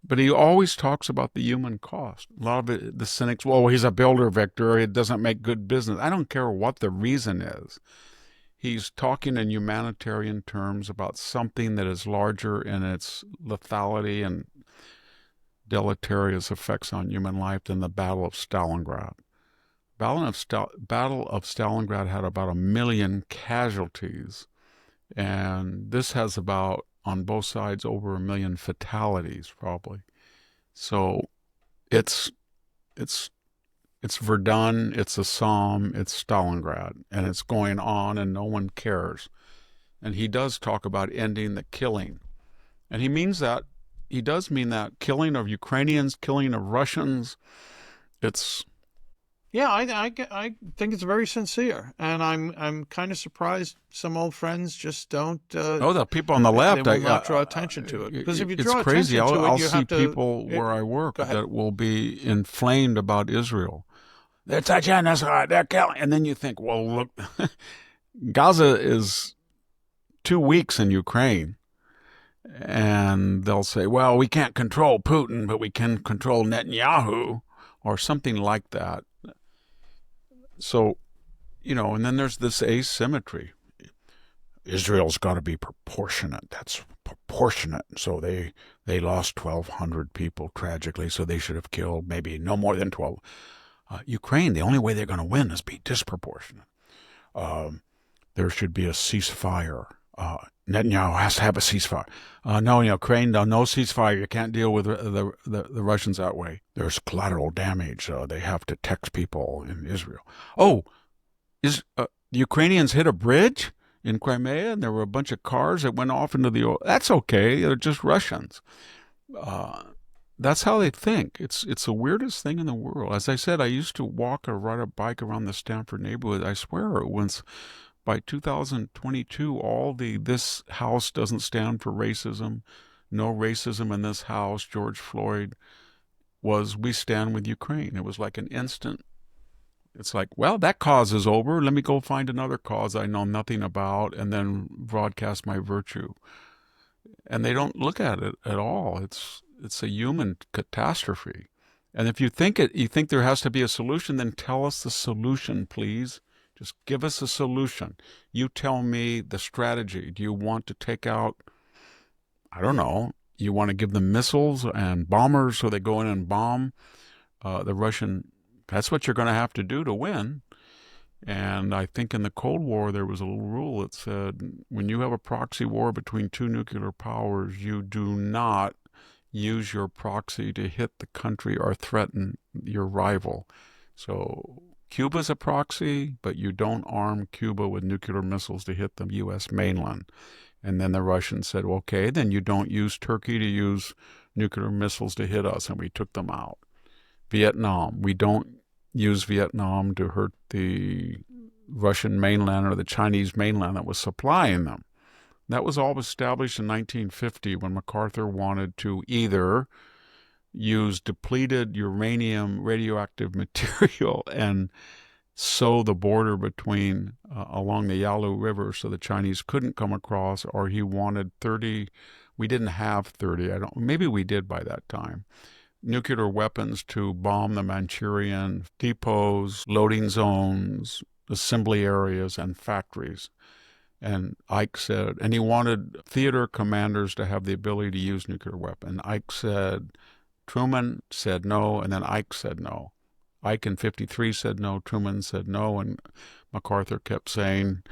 But he always talks about the human cost. A lot of it, the cynics, well, he's a builder, Victor. It doesn't make good business. I don't care what the reason is. He's talking in humanitarian terms about something that is larger in its lethality and deleterious effects on human life than the Battle of Stalingrad. Battle of Stalingrad had about 1 million casualties, and this has about, on both sides, over 1 million fatalities, probably. So it's Verdun, it's a Somme, it's Stalingrad, and it's going on, and no one cares. And he does talk about ending the killing, and he means that. He does mean that, killing of Ukrainians, killing of Russians. It's Yeah, I think it's very sincere, and I'm kind of surprised some old friends just don't. the people on the left, they will not draw attention to it, because if you draw it's crazy. attention to it, I'll you see have to. people where I work Go ahead. that will be inflamed about Israel. It's a genocide. They're killing, and then you think, well, look, Gaza is 2 weeks in Ukraine, and they'll say, well, we can't control Putin, but we can control Netanyahu, or something like that. So, and then there's this asymmetry. Israel's got to be proportionate. That's proportionate. So they lost 1,200 people tragically, so they should have killed maybe no more than 12. Ukraine, the only way they're going to win is be disproportionate. There should be a ceasefire. Netanyahu has to have a ceasefire. No, Ukraine, no ceasefire. You can't deal with the Russians that way. There's collateral damage. They have to text people in Israel. Oh, the Ukrainians hit a bridge in Crimea, and there were a bunch of cars that went off into the oil. That's okay. They're just Russians. That's how they think. It's the weirdest thing in the world. As I said, I used to walk or ride a bike around the Stanford neighborhood. I swear, once by 2022, this house doesn't stand for racism, no racism in this house, George Floyd, was we stand with Ukraine. It was like an instant. It's like, well, that cause is over. Let me go find another cause I know nothing about and then broadcast my virtue. And they don't look at it at all. It's a human catastrophe. And if you think there has to be a solution, then tell us the solution, please. Just give us a solution. You tell me the strategy. Do you want to take out, I don't know, you want to give them missiles and bombers so they go in and bomb the Russian? That's what you're going to have to do to win. And I think in the Cold War, there was a little rule that said when you have a proxy war between two nuclear powers, you do not use your proxy to hit the country or threaten your rival. So Cuba's a proxy, but you don't arm Cuba with nuclear missiles to hit the U.S. mainland. And then the Russians said, okay, then you don't use Turkey to use nuclear missiles to hit us, and we took them out. Vietnam, we don't use Vietnam to hurt the Russian mainland or the Chinese mainland that was supplying them. That was all established in 1950 when MacArthur wanted to either use depleted uranium radioactive material and sew the border between along the Yalu River so the Chinese couldn't come across, or he wanted 30. We didn't have 30. Maybe we did by that time. Nuclear weapons to bomb the Manchurian depots, loading zones, assembly areas, and factories. And Ike said, and he wanted theater commanders to have the ability to use nuclear weapons. Ike said, Truman said no, and then Ike said no. Ike in 53 said no, Truman said no, and MacArthur kept saying,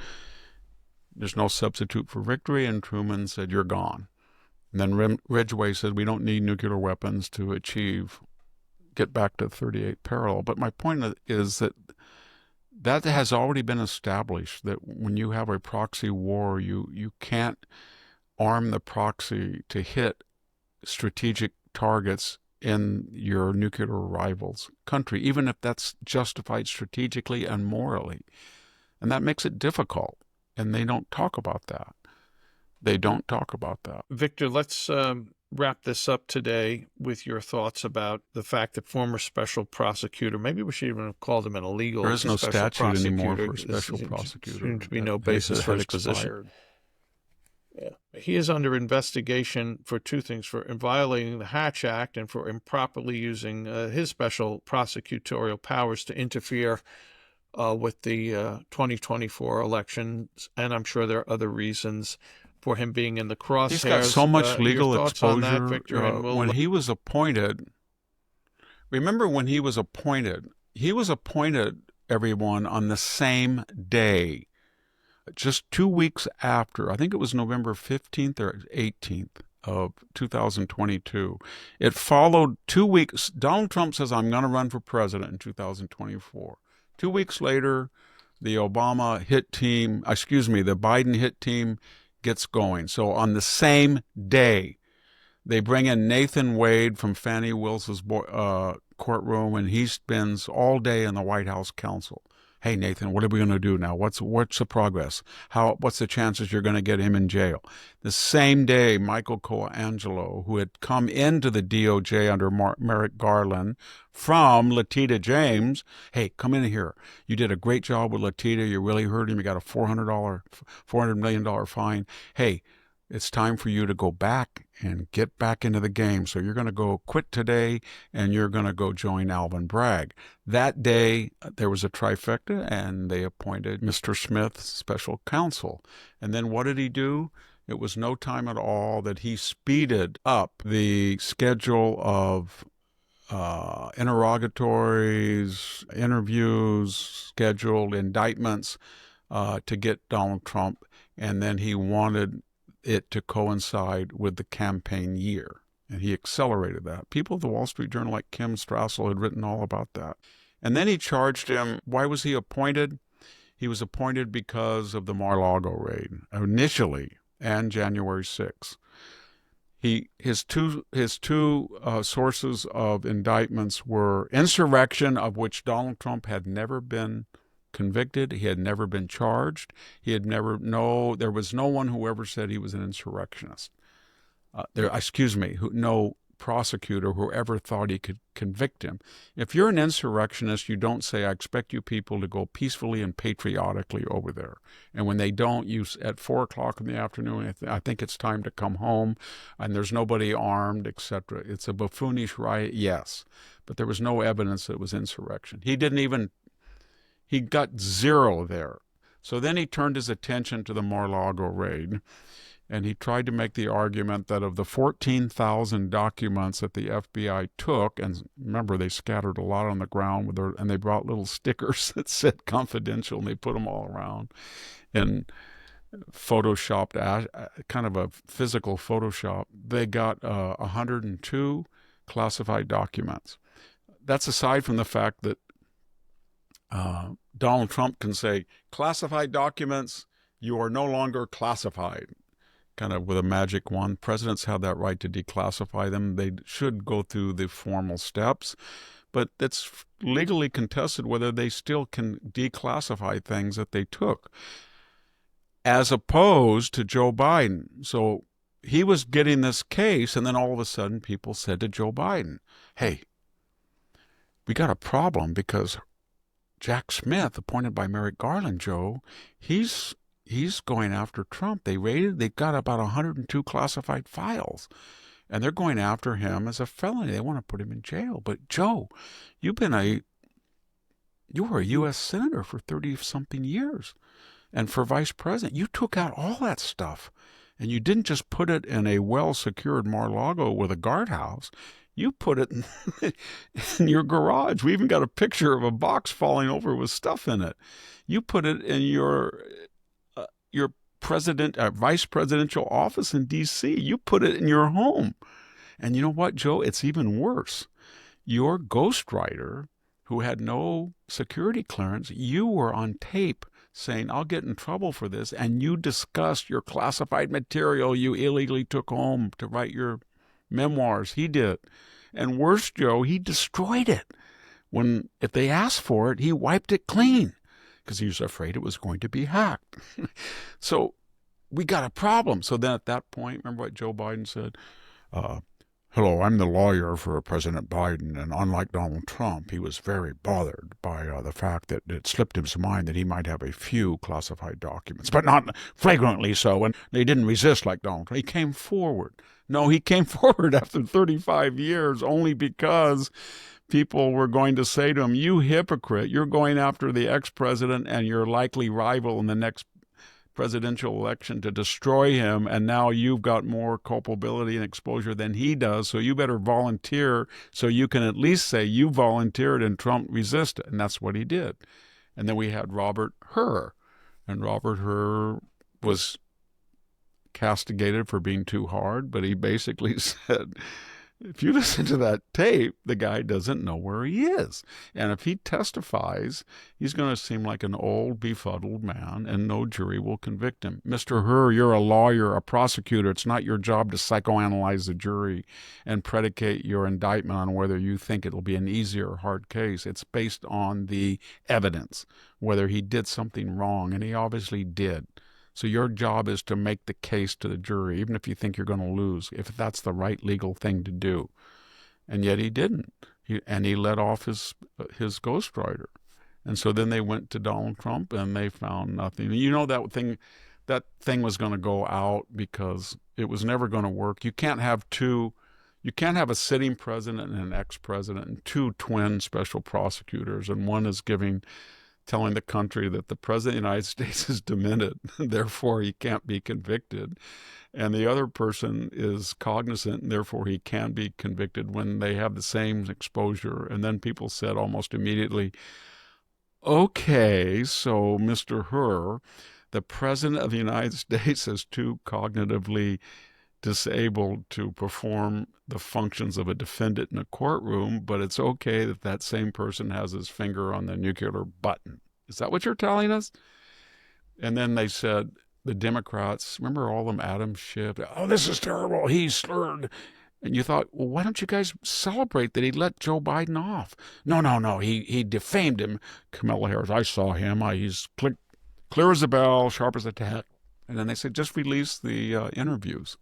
there's no substitute for victory, and Truman said, you're gone. And then Ridgway said, we don't need nuclear weapons to get back to 38 parallel. But my point is that has already been established, that when you have a proxy war, you can't arm the proxy to hit strategic targets in your nuclear rival's country, even if that's justified strategically and morally. And that makes it difficult. And they don't talk about that. They don't talk about that. Victor, let's wrap this up today with your thoughts about the fact that former special prosecutor, maybe we should even have called him an illegal There is no special statute anymore prosecutor. for special prosecutor. There seems to be no basis for his position. Yeah. He is under investigation for two things: for violating the Hatch Act and for improperly using his special prosecutorial powers to interfere with the 2024 elections. And I'm sure there are other reasons for him being in the crosshairs. He's got so much legal exposure. That, Victor, when he was appointed, remember when he was appointed, everyone, on the same day, just 2 weeks after, I think it was November 15th or 18th of 2022. It followed 2 weeks. Donald Trump says, I'm going to run for president in 2024. 2 weeks later, the Biden hit team gets going. So on the same day, they bring in Nathan Wade from Fannie Willis's courtroom, and he spends all day in the White House counsel. Hey, Nathan, what are we going to do now? What's the progress? What's the chances you're going to get him in jail? The same day, Michael Colangelo, who had come into the DOJ under Merrick Garland from Letitia James, hey, come in here. You did a great job with Letitia. You really hurt him. You got a $400 million fine. Hey, it's time for you to go back and get back into the game. So you're going to go quit today, and you're going to go join Alvin Bragg. That day, there was a trifecta, and they appointed Mr. Smith special counsel. And then what did he do? It was no time at all that he speeded up the schedule of interrogatories, interviews, scheduled indictments to get Donald Trump. And then he wanted it to coincide with the campaign year. And he accelerated that. People at the Wall Street Journal like Kim Strassel had written all about that. And then he charged him. Why was he appointed? He was appointed because of the Mar-a-Lago raid initially and January 6th. His two sources of indictments were insurrection, of which Donald Trump had never been convicted. He had never been charged. There was no one who ever said he was an insurrectionist. No prosecutor who ever thought he could convict him. If you're an insurrectionist, you don't say, I expect you people to go peacefully and patriotically over there. And when they don't, you at 4 o'clock in the afternoon, I think it's time to come home, and there's nobody armed, etc. It's a buffoonish riot, yes. But there was no evidence that it was insurrection. He got zero there. So then he turned his attention to the Mar-a-Lago raid, and he tried to make the argument that of the 14,000 documents that the FBI took, and remember they scattered a lot on the ground and they brought little stickers that said confidential, and they put them all around and photoshopped, kind of a physical Photoshop. They got 102 classified documents. That's aside from the fact that Donald Trump can say, classified documents, you are no longer classified, kind of with a magic wand. Presidents have that right to declassify them. They should go through the formal steps, but it's legally contested whether they still can declassify things that they took, as opposed to Joe Biden. So he was getting this case, and then all of a sudden people said to Joe Biden, hey, we got a problem because Jack Smith, appointed by Merrick Garland, Joe, he's going after Trump. They got about 102 classified files, and they're going after him as a felony. They want to put him in jail. But Joe, you were a U.S. Senator for 30-something years, and for vice president, you took out all that stuff, and you didn't just put it in a well-secured Mar-a-Lago with a guardhouse. You put it in your garage. We even got a picture of a box falling over with stuff in it. You put it in your vice presidential office in D.C. You put it in your home. And you know what, Joe? It's even worse. Your ghostwriter, who had no security clearance, you were on tape saying, I'll get in trouble for this, and you discussed your classified material you illegally took home to write your memoirs. He did. And worse, Joe, he destroyed it. If they asked for it, he wiped it clean because he was afraid it was going to be hacked. So we got a problem. So then at that point, remember what Joe Biden said? Hello, I'm the lawyer for President Biden, and unlike Donald Trump, he was very bothered by the fact that it slipped his mind that he might have a few classified documents, but not flagrantly so, and they didn't resist like Donald Trump. He came forward. No, he came forward after 35 years only because people were going to say to him, you hypocrite, you're going after the ex-president and your likely rival in the next presidential election to destroy him, and now you've got more culpability and exposure than he does, so you better volunteer so you can at least say you volunteered and Trump resisted. And that's what he did. And then we had Robert Hur, and Robert Hur was castigated for being too hard, but he basically said, if you listen to that tape, the guy doesn't know where he is. And if he testifies, he's going to seem like an old, befuddled man, and no jury will convict him. Mr. Hur, you're a lawyer, a prosecutor. It's not your job to psychoanalyze the jury and predicate your indictment on whether you think it'll be an easy or hard case. It's based on the evidence, whether he did something wrong, and he obviously did. So your job is to make the case to the jury, even if you think you're going to lose, if that's the right legal thing to do. And yet he didn't. He let off his ghostwriter. And so then they went to Donald Trump and they found nothing. You know, that thing was going to go out because it was never going to work. You can't have a sitting president and an ex-president and two twin special prosecutors, and one is telling the country that the president of the United States is demented, therefore he can't be convicted. And the other person is cognizant, and therefore he can be convicted when they have the same exposure. And then people said almost immediately, okay, so Mr. Hur, the president of the United States is too cognitively disabled to perform the functions of a defendant in a courtroom, but it's okay that same person has his finger on the nuclear button. Is that what you're telling us? And then they said, the Democrats, remember all them Adam Schiff, oh, this is terrible, he slurred. And you thought, well, why don't you guys celebrate that he let Joe Biden off? No, he defamed him. Kamala Harris, I saw him, he's clear as a bell, sharp as a tack. And then they said, just release the interviews.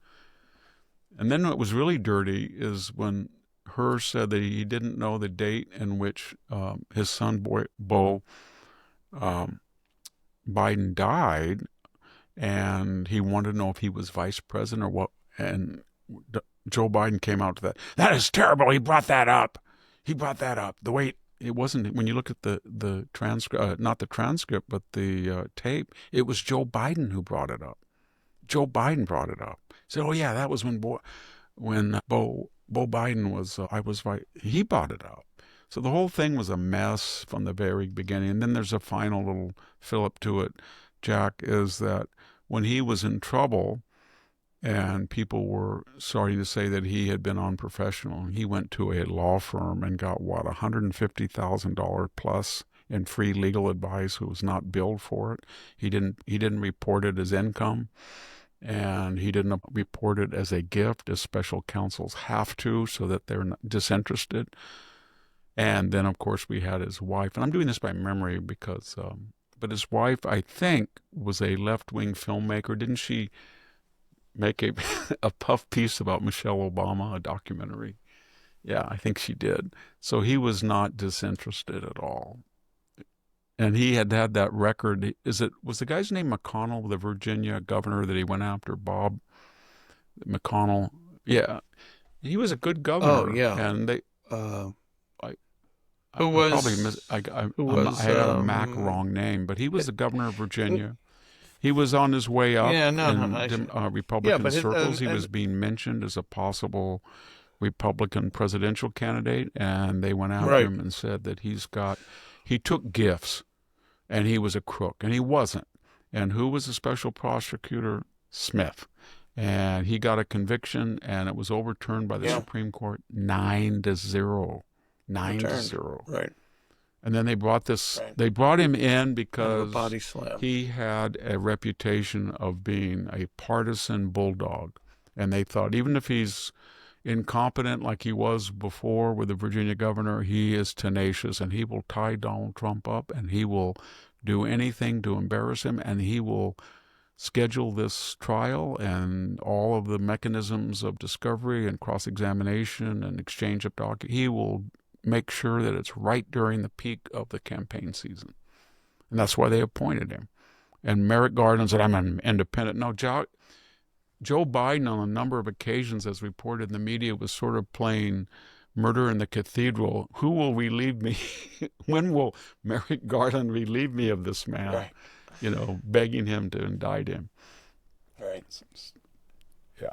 And then what was really dirty is when Hersh said that he didn't know the date in which his son, Beau Biden, died, and he wanted to know if he was vice president or what. And Joe Biden came out to that. That is terrible. He brought that up. He brought that up. The way it wasn't, when you look at the transcript, not the transcript, but the tape, it was Joe Biden who brought it up. Joe Biden brought it up. He said, "Oh yeah, that was when Beau Biden was. He brought it up." So the whole thing was a mess from the very beginning. And then there's a final little fillip to it, Jack, is that when he was in trouble, and people were starting to say that he had been unprofessional, he went to a law firm and got $150,000 plus in free legal advice, who was not billed for it. He didn't report it as income, and he didn't report it as a gift, as special counsels have to, so that they're not disinterested. And then, of course, we had his wife, and I'm doing this by memory because, but his wife, I think, was a left-wing filmmaker. Didn't she make a puff piece about Michelle Obama, a documentary? Yeah, I think she did. So he was not disinterested at all. And he had that record. Was the guy's name McConnell, the Virginia governor that he went after, Bob McConnell? Yeah, he was a good governor. Oh yeah, and they. Who was? I had a Mac wrong name, but he was the governor of Virginia. He was on his way up in Republican circles. He was being mentioned as a possible Republican presidential candidate, and they went after him and said that he took gifts, and he was a crook, and he wasn't. And who was the special prosecutor? Smith. And he got a conviction, and it was overturned by the Supreme Court 9-0. 9-0. Right. And then they brought him in because he had a reputation of being a partisan bulldog. And they thought, even if he's incompetent like he was before with the Virginia governor, he is tenacious, and he will tie Donald Trump up, and he will do anything to embarrass him, and he will schedule this trial and all of the mechanisms of discovery and cross-examination and exchange of documents. He will make sure that it's right during the peak of the campaign season. And that's why they appointed him. And Merrick Garland said, "I'm an independent." No, Joe Biden, on a number of occasions, as reported in the media, was sort of playing Murder in the Cathedral. Who will relieve me? When will Merrick Garland relieve me of this man? Right. Begging him to indict him. Right. Yeah.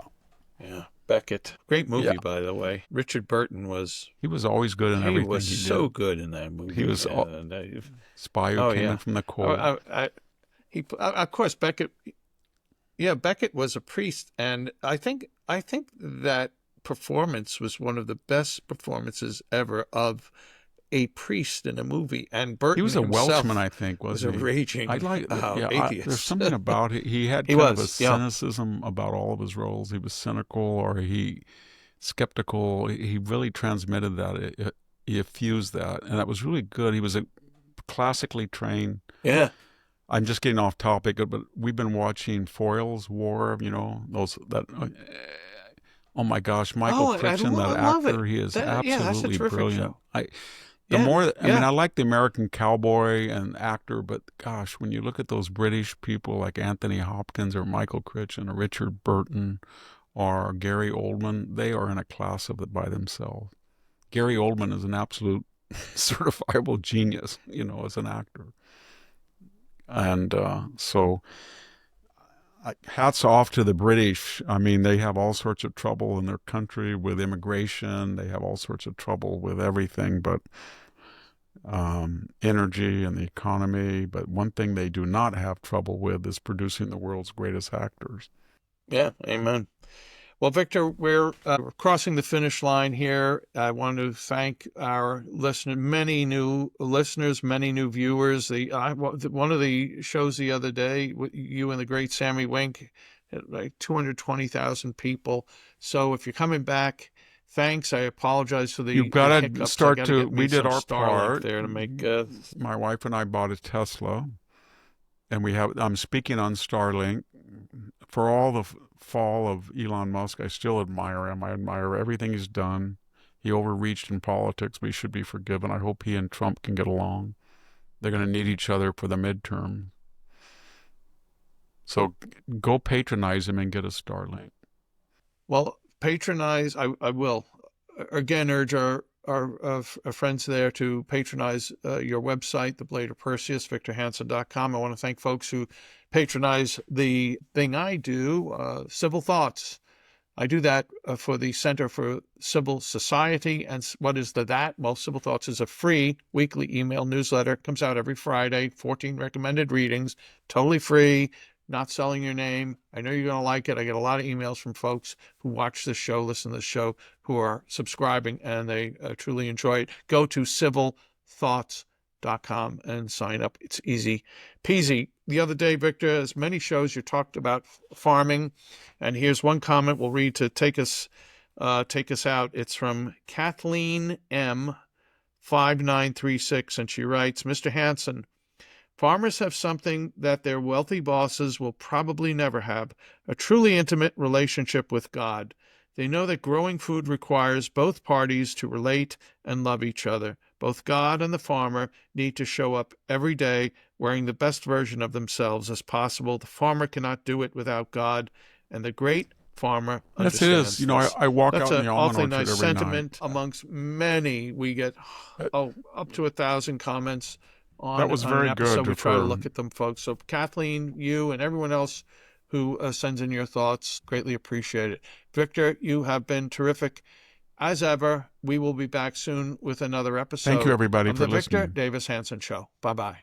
Yeah. Beckett. Great movie, by the way. Richard Burton was... He was always good in everything he did. He was so good in that movie. He was spy who came in from the court. Of course, Beckett... Yeah, Beckett was a priest, and I think that performance was one of the best performances ever of a priest in a movie. And Burton he was a himself Welshman, I think, was a raging atheist. There's something about it. He had kind of a cynicism about all of his roles. He was cynical, or skeptical. He really transmitted that. He effused that, and that was really good. He was a classically trained. Yeah. I'm just getting off topic, but we've been watching Foyle's War. Oh my gosh, Michael Crichton, that actor, he is absolutely brilliant. I like the American cowboy and actor, but gosh, when you look at those British people like Anthony Hopkins or Michael Crichton or Richard Burton or Gary Oldman, they are in a class by themselves. Gary Oldman is an absolute certifiable genius, as an actor. And so hats off to the British. I mean, they have all sorts of trouble in their country with immigration. They have all sorts of trouble with everything but energy and the economy. But one thing they do not have trouble with is producing the world's greatest actors. Yeah, amen. Well, Victor, we're crossing the finish line here. I want to thank our listeners, many new listeners, many new viewers. One of the shows the other day, you and the great Sammy Wink, had like 220,000 people. So if you're coming back, thanks. I apologize for the You've got to start to. We did our part there to make. My wife and I bought a Tesla, and I'm speaking on Starlink. for all the fall of Elon Musk, I still admire him. I admire everything he's done. He overreached in politics, but he should be forgiven. I hope he and Trump can get along. They're going to need each other for the midterm. So go patronize him and get a Starlink. Well, patronize, I will. Again, urge our friends there to patronize your website, The Blade of Perseus, victorhanson.com. I want to thank folks who patronize the thing I do, Civil Thoughts. I do that for the Center for Civil Society. And what is that? Well, Civil Thoughts is a free weekly email newsletter. It comes out every Friday, 14 recommended readings, totally free, not selling your name. I know you're going to like it. I get a lot of emails from folks who watch this show, listen to the show, who are subscribing, and they truly enjoy it. Go to civilthoughts.com and sign up. It's easy peasy. The other day, Victor, as many shows, you talked about farming, and here's one comment we'll read to take us out. It's from Kathleen M. 5936, and she writes, Mr. Hanson, farmers have something that their wealthy bosses will probably never have, a truly intimate relationship with God. They know that growing food requires both parties to relate and love each other. Both God and the farmer need to show up every day wearing the best version of themselves as possible. The farmer cannot do it without God, and the great farmer Yes, it understands is. You know, this. I walk That's out in an the almond awfully orchard nice every sentiment night. amongst many. We get up to 1,000 comments on, That was an very episode. good We try to for. look at them, folks. So Kathleen, you, and everyone else who sends in your thoughts, greatly appreciate it. Victor, you have been terrific. As ever, we will be back soon with another episode Thank you, everybody, of for the Victor listening. Davis Hanson Show. Bye-bye.